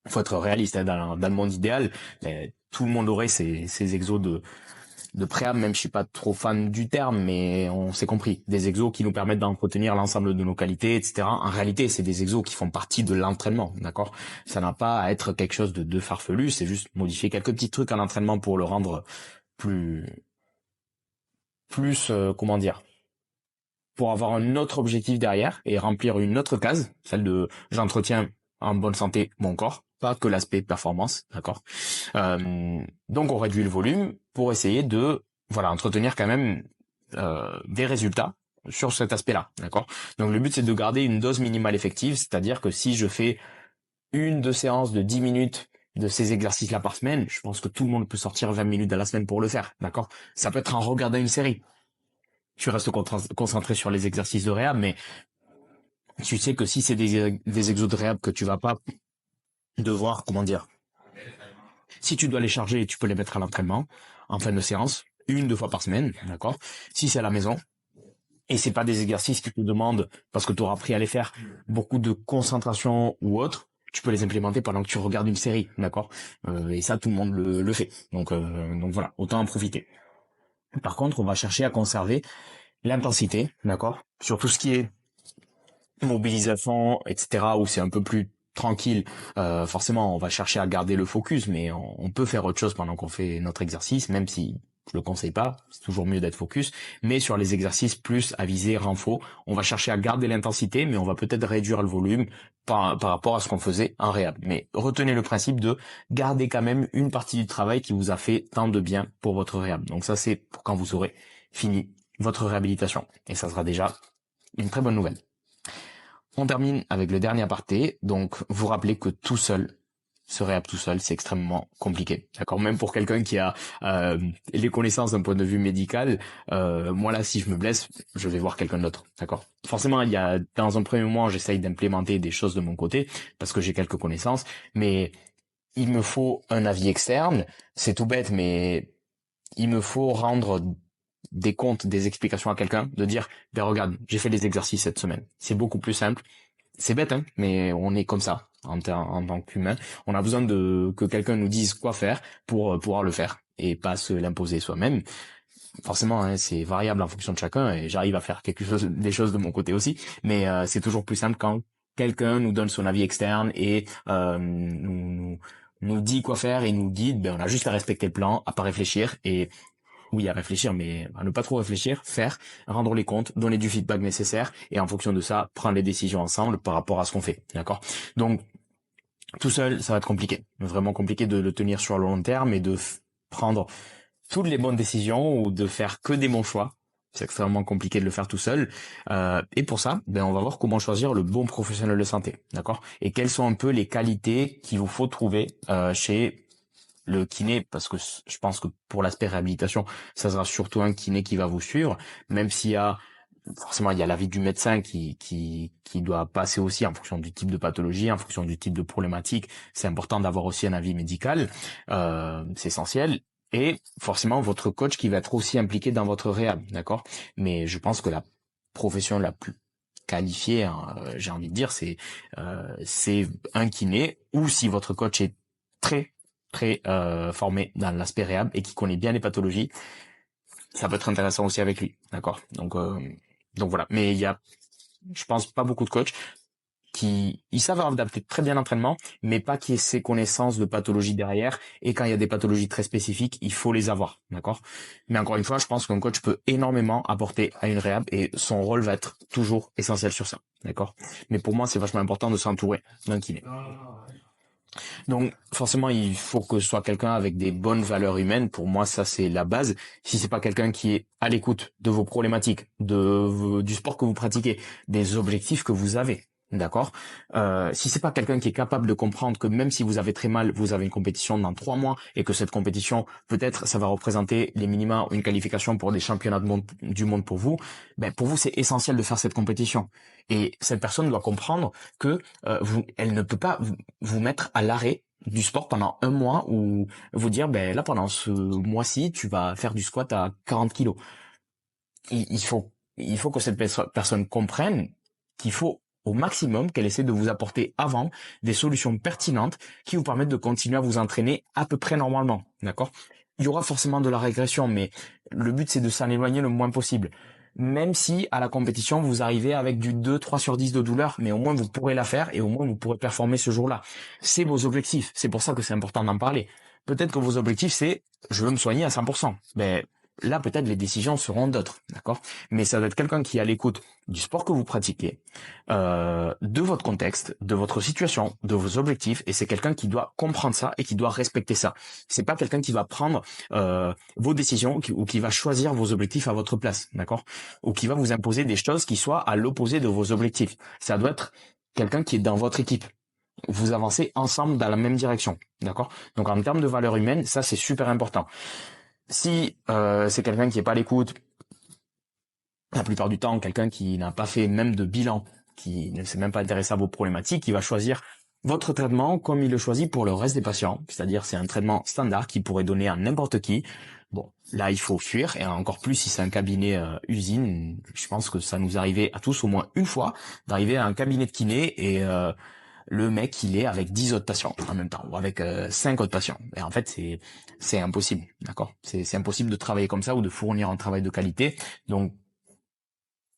Il faut être réaliste, hein, dans le monde idéal, tout le monde aurait ces exos de préhab, même je suis pas trop fan du terme, mais on s'est compris. Des exos qui nous permettent d'entretenir l'ensemble de nos qualités, etc. En réalité, c'est des exos qui font partie de l'entraînement, d'accord? Ça n'a pas à être quelque chose de farfelu, c'est juste modifier quelques petits trucs à l'entraînement pour le rendre plus, comment dire, pour avoir un autre objectif derrière et remplir une autre case, celle de j'entretiens en bonne santé mon corps, pas que l'aspect performance, d'accord. Donc on réduit le volume pour essayer de entretenir quand même des résultats sur cet aspect-là, d'accord. Donc le but c'est de garder une dose minimale effective, c'est-à-dire que si je fais 2 séances de 10 minutes de ces exercices-là par semaine, je pense que tout le monde peut sortir 20 minutes à la semaine pour le faire, d'accord. Ça peut être en regardant une série. Tu restes concentré sur les exercices de réhab, mais tu sais que si c'est des exos de réhab que tu vas pas devoir, si tu dois les charger, tu peux les mettre à l'entraînement, en fin de séance, 1-2 fois par semaine, d'accord? Si c'est à la maison, et c'est pas des exercices qui te demandent, parce que tu auras appris à les faire, beaucoup de concentration ou autre, tu peux les implémenter pendant que tu regardes une série, d'accord? Et ça, tout le monde le fait. Donc voilà, autant en profiter. Par contre, on va chercher à conserver l'intensité, d'accord? Sur tout ce qui est mobilisation, etc., où c'est un peu plus tranquille, forcément on va chercher à garder le focus, mais on peut faire autre chose pendant qu'on fait notre exercice, même si je le conseille pas, c'est toujours mieux d'être focus. Mais sur les exercices plus à viser renfort, on va chercher à garder l'intensité, mais on va peut-être réduire le volume par rapport à ce qu'on faisait en réhab. Mais retenez le principe de garder quand même une partie du travail qui vous a fait tant de bien pour votre réhab. Donc ça, c'est pour quand vous aurez fini votre réhabilitation, et ça sera déjà une très bonne nouvelle. On termine avec le dernier aparté. Donc, vous rappelez que tout seul, se réhab tout seul, c'est extrêmement compliqué. D'accord, même pour quelqu'un qui a les connaissances d'un point de vue médical, moi là, si je me blesse, je vais voir quelqu'un d'autre. D'accord. Forcément, il y a dans un premier moment, j'essaye d'implémenter des choses de mon côté parce que j'ai quelques connaissances, mais il me faut un avis externe. C'est tout bête, mais il me faut rendre des comptes, des explications à quelqu'un, de dire, regarde, j'ai fait les exercices cette semaine. C'est beaucoup plus simple. C'est bête, hein, mais on est comme ça, en tant qu'humain. On a besoin que quelqu'un nous dise quoi faire pour pouvoir le faire, et pas se l'imposer soi-même. Forcément, hein, c'est variable en fonction de chacun, et j'arrive à faire des choses de mon côté aussi, mais c'est toujours plus simple quand quelqu'un nous donne son avis externe et nous nous dit quoi faire et nous guide, ben on a juste à respecter le plan, à pas réfléchir et oui, à réfléchir, mais à ne pas trop réfléchir, faire, rendre les comptes, donner du feedback nécessaire et en fonction de ça, prendre les décisions ensemble par rapport à ce qu'on fait. D'accord? Donc, tout seul, ça va être compliqué. Vraiment compliqué de le tenir sur le long terme et de prendre toutes les bonnes décisions ou de faire que des bons choix. C'est extrêmement compliqué de le faire tout seul. Et pour ça, ben on va voir comment choisir le bon professionnel de santé, d'accord? Et quelles sont un peu les qualités qu'il vous faut trouver chez le kiné, parce que je pense que pour l'aspect réhabilitation, ça sera surtout un kiné qui va vous suivre, même s'il y a forcément il y a l'avis du médecin qui doit passer aussi en fonction du type de pathologie, en fonction du type de problématique. C'est important d'avoir aussi un avis médical, c'est essentiel. Et forcément votre coach qui va être aussi impliqué dans votre réhab, d'accord? Mais je pense que la profession la plus qualifiée, hein, j'ai envie de dire, c'est un kiné, ou si votre coach est très formé dans l'aspect réhab et qui connaît bien les pathologies, ça peut être intéressant aussi avec lui, d'accord? Donc voilà. Mais il y a, je pense, pas beaucoup de coachs qui ils savent adapter très bien l'entraînement, mais pas qu'il y ait ces connaissances de pathologie derrière. Et quand il y a des pathologies très spécifiques, il faut les avoir, d'accord? Mais encore une fois, je pense qu'un coach peut énormément apporter à une réhab et son rôle va être toujours essentiel sur ça, d'accord? Mais pour moi, c'est vachement important de s'entourer d'un kiné. Donc forcément, il faut que ce soit quelqu'un avec des bonnes valeurs humaines. Pour moi, ça c'est la base. Si c'est pas quelqu'un qui est à l'écoute de vos problématiques, du sport que vous pratiquez, des objectifs que vous avez, d'accord. Si c'est pas quelqu'un qui est capable de comprendre que même si vous avez très mal, vous avez une compétition dans 3 mois et que cette compétition peut-être ça va représenter les minima ou une qualification pour des championnats du monde pour vous, ben pour vous c'est essentiel de faire cette compétition. Et cette personne doit comprendre que elle ne peut pas vous mettre à l'arrêt du sport pendant 1 mois ou vous dire ben là pendant ce mois-ci tu vas faire du squat à 40 kilos. Il faut que cette personne comprenne qu'il faut au maximum qu'elle essaie de vous apporter avant des solutions pertinentes qui vous permettent de continuer à vous entraîner à peu près normalement, d'accord? Il y aura forcément de la régression, mais le but c'est de s'en éloigner le moins possible. Même si à la compétition vous arrivez avec du 2-3/10 de douleur, mais au moins vous pourrez la faire et au moins vous pourrez performer ce jour-là. C'est vos objectifs, c'est pour ça que c'est important d'en parler. Peut-être que vos objectifs c'est je veux me soigner à 100%. Ben là peut-être les décisions seront d'autres, d'accord? Mais ça doit être quelqu'un qui est à l'écoute du sport que vous pratiquez, de votre contexte, de votre situation, de vos objectifs, et c'est quelqu'un qui doit comprendre ça et qui doit respecter ça. C'est pas quelqu'un qui va prendre vos décisions ou qui va choisir vos objectifs à votre place, d'accord? Ou qui va vous imposer des choses qui soient à l'opposé de vos objectifs. Ça doit être quelqu'un qui est dans votre équipe. Vous avancez ensemble dans la même direction, d'accord? Donc en termes de valeurs humaines, ça c'est super important. Si c'est quelqu'un qui est pas à l'écoute, la plupart du temps, quelqu'un qui n'a pas fait même de bilan, qui ne s'est même pas intéressé à vos problématiques, qui va choisir votre traitement comme il le choisit pour le reste des patients. C'est-à-dire, c'est un traitement standard qui pourrait donner à n'importe qui. Bon, là, il faut fuir, et encore plus si c'est un cabinet usine. Je pense que ça nous arrivait à tous au moins une fois d'arriver à un cabinet de kiné et le mec il est avec 10 autres patients en même temps ou avec 5 autres patients. Et en fait c'est impossible, d'accord? C'est impossible de travailler comme ça ou de fournir un travail de qualité. Donc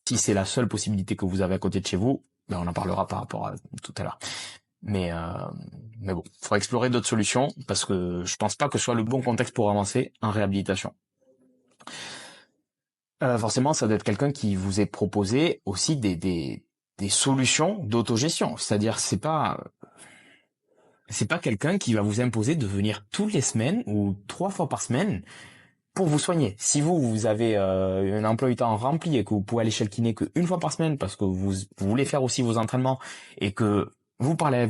si c'est la seule possibilité que vous avez à côté de chez vous, ben on en parlera par rapport à tout à l'heure. Mais bon, il faudra explorer d'autres solutions parce que je pense pas que ce soit le bon contexte pour avancer en réhabilitation. Forcément, ça doit être quelqu'un qui vous ait proposé aussi des solutions d'autogestion. C'est-à-dire, c'est pas quelqu'un qui va vous imposer de venir toutes les semaines ou 3 fois par semaine pour vous soigner. Si vous avez un emploi du temps rempli et que vous pouvez aller chez le kiné qu'une fois par semaine parce que vous voulez faire aussi vos entraînements et que vous parlez à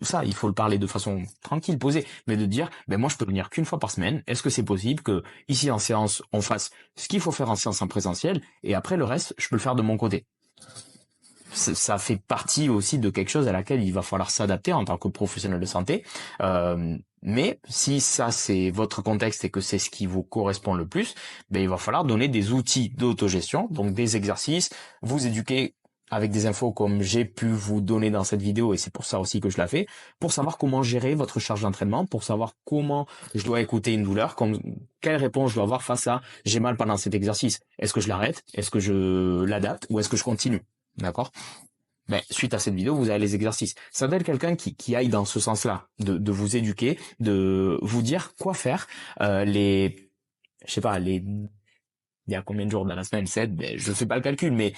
ça, il faut le parler de façon tranquille, posée, mais de dire, ben moi je peux venir qu'une fois par semaine. Est-ce que c'est possible que ici en séance on fasse ce qu'il faut faire en séance en présentiel et après le reste je peux le faire de mon côté. Ça fait partie aussi de quelque chose à laquelle il va falloir s'adapter en tant que professionnel de santé. Mais si ça c'est votre contexte et que c'est ce qui vous correspond le plus, ben il va falloir donner des outils d'autogestion, donc des exercices, vous éduquer avec des infos comme j'ai pu vous donner dans cette vidéo, et c'est pour ça aussi que je la fais, pour savoir comment gérer votre charge d'entraînement, pour savoir comment je dois écouter une douleur, quelle réponse je dois avoir face à j'ai mal pendant cet exercice. Est-ce que je l'arrête? Est-ce que je l'adapte? Ou est-ce que je continue? D'accord? Ben, suite à cette vidéo, vous avez les exercices. Ça doit être quelqu'un qui aille dans ce sens-là, de vous éduquer, de vous dire quoi faire. Je sais pas, il y a combien de jours dans la semaine? 7, ben, je fais pas le calcul, mais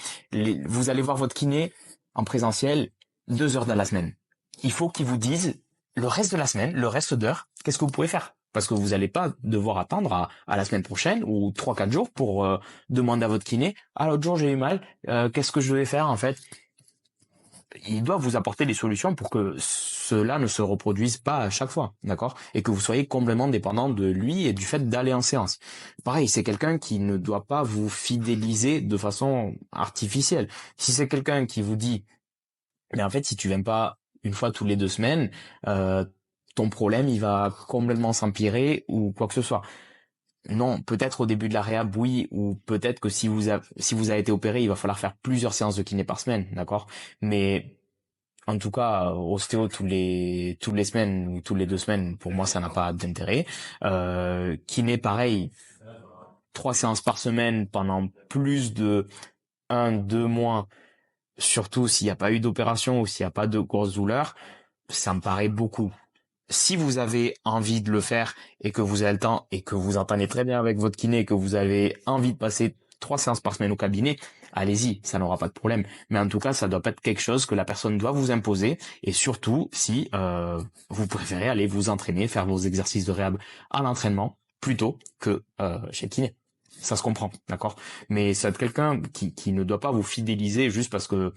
vous allez voir votre kiné en présentiel 2 heures dans la semaine. Il faut qu'il vous dise le reste de la semaine, le reste d'heures, qu'est-ce que vous pouvez faire? Parce que vous n'allez pas devoir attendre à la semaine prochaine ou 3-4 jours pour demander à votre kiné, ah l'autre jour j'ai eu mal, qu'est-ce que je devais faire en fait? Il doit vous apporter des solutions pour que cela ne se reproduise pas à chaque fois, d'accord? Et que vous soyez complètement dépendant de lui et du fait d'aller en séance. Pareil, c'est quelqu'un qui ne doit pas vous fidéliser de façon artificielle. Si c'est quelqu'un qui vous dit, mais en fait, si tu viens pas une fois tous les 2 semaines, ton problème, il va complètement s'empirer ou quoi que ce soit. Non, peut-être au début de la réhab, oui, ou peut-être que si vous avez été opéré, il va falloir faire plusieurs séances de kiné par semaine, d'accord? Mais en tout cas, ostéo tous les semaines ou tous les 2 semaines, pour moi, ça n'a pas d'intérêt. Kiné, pareil, 3 séances par semaine pendant plus de 1-2 mois, surtout s'il n'y a pas eu d'opération ou s'il n'y a pas de grosses douleurs, ça me paraît beaucoup. Si vous avez envie de le faire et que vous avez le temps et que vous entendez très bien avec votre kiné et que vous avez envie de passer 3 séances par semaine au cabinet, allez-y, ça n'aura pas de problème. Mais en tout cas, ça doit pas être quelque chose que la personne doit vous imposer. Et surtout, si vous préférez aller vous entraîner, faire vos exercices de réhab à l'entraînement plutôt que chez le kiné. Ça se comprend, d'accord? Mais ça doit être quelqu'un qui ne doit pas vous fidéliser juste parce que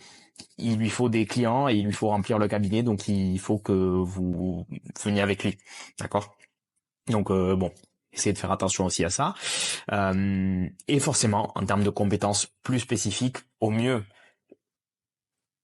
il lui faut des clients et il lui faut remplir le cabinet, donc il faut que vous veniez avec lui, d'accord? Donc bon, essayez de faire attention aussi à ça. Et forcément, en termes de compétences plus spécifiques, au mieux,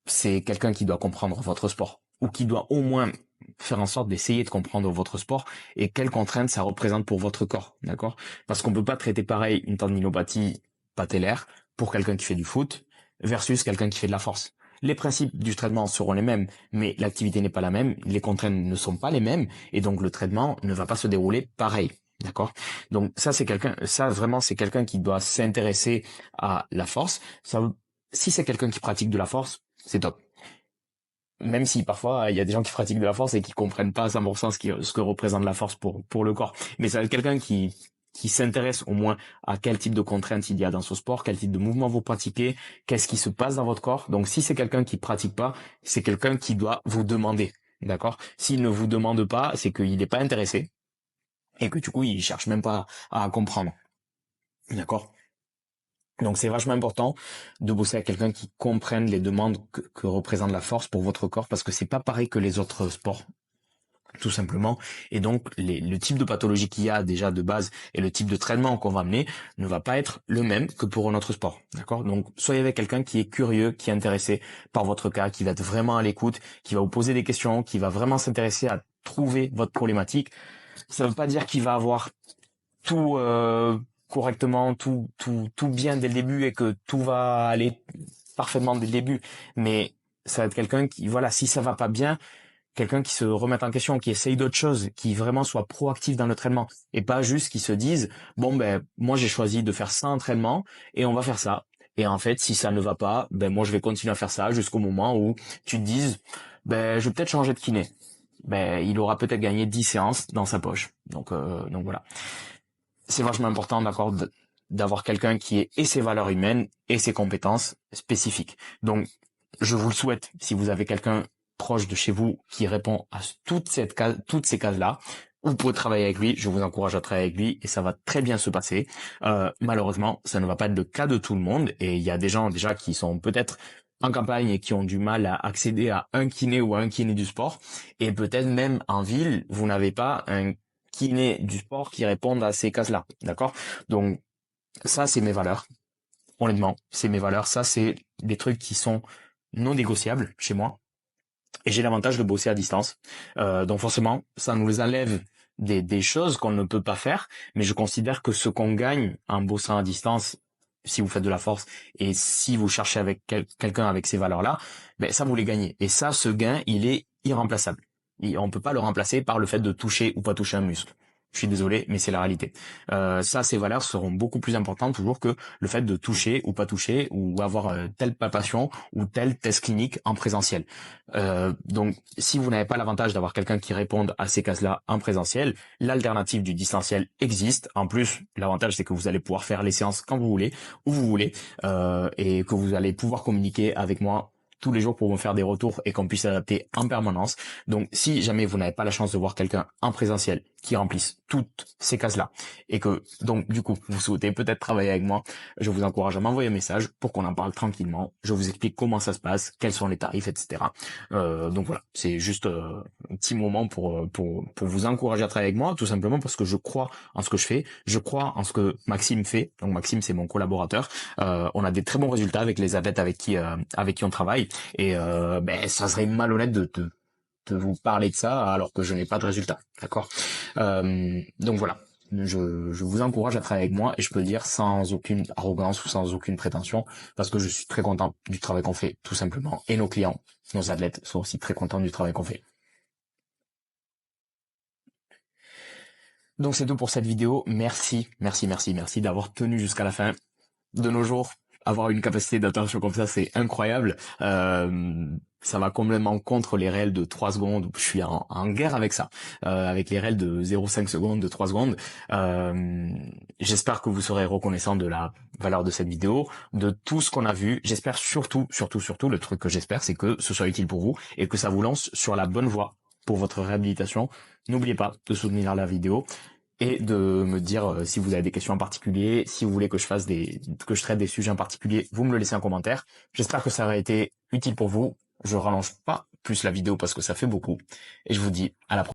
c'est quelqu'un qui doit comprendre votre sport ou qui doit au moins faire en sorte d'essayer de comprendre votre sport et quelles contraintes ça représente pour votre corps, d'accord? Parce qu'on peut pas traiter pareil une tendinopathie patellaire pour quelqu'un qui fait du foot versus quelqu'un qui fait de la force. Les principes du traitement seront les mêmes, mais l'activité n'est pas la même, les contraintes ne sont pas les mêmes, et donc le traitement ne va pas se dérouler pareil. D'accord? Donc ça vraiment c'est quelqu'un qui doit s'intéresser à la force. Si c'est quelqu'un qui pratique de la force, c'est top. Même si parfois il y a des gens qui pratiquent de la force et qui comprennent pas à 100% ce que représente la force pour le corps. Mais ça va être quelqu'un qui s'intéresse au moins à quel type de contraintes il y a dans ce sport, quel type de mouvement vous pratiquez, qu'est-ce qui se passe dans votre corps. Donc si c'est quelqu'un qui pratique pas, c'est quelqu'un qui doit vous demander. D'accord? S'il ne vous demande pas, c'est qu'il n'est pas intéressé et que du coup il cherche même pas à comprendre. D'accord? Donc c'est vachement important de bosser avec quelqu'un qui comprenne les demandes que représente la force pour votre corps, parce que c'est pas pareil que les autres sports, tout simplement. Et donc le type de pathologie qu'il y a déjà de base et le type de traitement qu'on va amener ne va pas être le même que pour un autre sport. D'accord? Donc soyez avec quelqu'un qui est curieux, qui est intéressé par votre cas, qui va être vraiment à l'écoute, qui va vous poser des questions, qui va vraiment s'intéresser à trouver votre problématique. Ça veut pas dire qu'il va avoir tout correctement, tout bien dès le début et que tout va aller parfaitement dès le début. Mais ça va être quelqu'un qui, voilà, si ça va pas bien, quelqu'un qui se remette en question, qui essaye d'autres choses, qui vraiment soit proactif dans le traitement et pas juste qui se dise, bon ben moi j'ai choisi de faire ça entraînement et on va faire ça. Et en fait, si ça ne va pas, ben moi je vais continuer à faire ça jusqu'au moment où tu te dises, ben je vais peut-être changer de kiné. Ben il aura peut-être gagné 10 séances dans sa poche. Donc voilà. C'est vachement important, d'accord, d'avoir quelqu'un qui ait et ses valeurs humaines et ses compétences spécifiques. Donc, je vous le souhaite, si vous avez quelqu'un proche de chez vous qui répond à toutes ces cases-là, vous pouvez travailler avec lui, je vous encourage à travailler avec lui et ça va très bien se passer. Malheureusement, ça ne va pas être le cas de tout le monde et il y a des gens déjà qui sont peut-être en campagne et qui ont du mal à accéder à un kiné ou à un kiné du sport, et peut-être même en ville, vous n'avez pas un kiné du sport qui répondent à ces cases-là, d'accord? Donc ça, c'est mes valeurs. Honnêtement, c'est mes valeurs. Ça, c'est des trucs qui sont non négociables chez moi. Et j'ai l'avantage de bosser à distance. Donc forcément, ça nous enlève des choses qu'on ne peut pas faire. Mais je considère que ce qu'on gagne en bossant à distance, si vous faites de la force et si vous cherchez avec quelqu'un avec ces valeurs-là, ben ça vous les gagnez. Et ça, ce gain, il est irremplaçable. Et on peut pas le remplacer par le fait de toucher ou pas toucher un muscle. Je suis désolé, mais c'est la réalité. Ça, ces valeurs seront beaucoup plus importantes toujours que le fait de toucher ou pas toucher ou avoir telle palpation ou tel test clinique en présentiel. Donc, si vous n'avez pas l'avantage d'avoir quelqu'un qui réponde à ces cases-là en présentiel, l'alternative du distanciel existe. En plus, l'avantage, c'est que vous allez pouvoir faire les séances quand vous voulez, où vous voulez, et que vous allez pouvoir communiquer avec moi tous les jours pour me faire des retours et qu'on puisse s'adapter en permanence. Donc, si jamais vous n'avez pas la chance de voir quelqu'un en présentiel qui remplisse toutes ces cases-là et que, donc, du coup, vous souhaitez peut-être travailler avec moi, je vous encourage à m'envoyer un message pour qu'on en parle tranquillement. Je vous explique comment ça se passe, quels sont les tarifs, etc. Donc voilà, c'est juste un petit moment pour vous encourager à travailler avec moi, tout simplement parce que je crois en ce que je fais, je crois en ce que Maxime fait. Donc Maxime, c'est mon collaborateur. On a des très bons résultats avec les athlètes avec qui on travaille. Et ça serait malhonnête de vous parler de ça alors que je n'ai pas de résultat, d'accord. Donc voilà, je vous encourage à travailler avec moi et je peux le dire sans aucune arrogance ou sans aucune prétention parce que je suis très content du travail qu'on fait, tout simplement. Et nos clients, nos athlètes sont aussi très contents du travail qu'on fait. Donc c'est tout pour cette vidéo. Merci d'avoir tenu jusqu'à la fin. De nos jours, avoir une capacité d'attention comme ça, c'est incroyable. Ça va complètement contre les réels de 3 secondes. Je suis en guerre avec ça, avec les réels de 0,5 secondes, de 3 secondes. J'espère que vous serez reconnaissant de la valeur de cette vidéo, de tout ce qu'on a vu. J'espère surtout, le truc que j'espère, c'est que ce soit utile pour vous et que ça vous lance sur la bonne voie pour votre réhabilitation. N'oubliez pas de soutenir la vidéo et de me dire si vous avez des questions en particulier, si vous voulez que je traite des sujets en particulier, vous me le laissez en commentaire. J'espère que ça aurait été utile pour vous. Je rallonge pas plus la vidéo parce que ça fait beaucoup. Et je vous dis à la prochaine.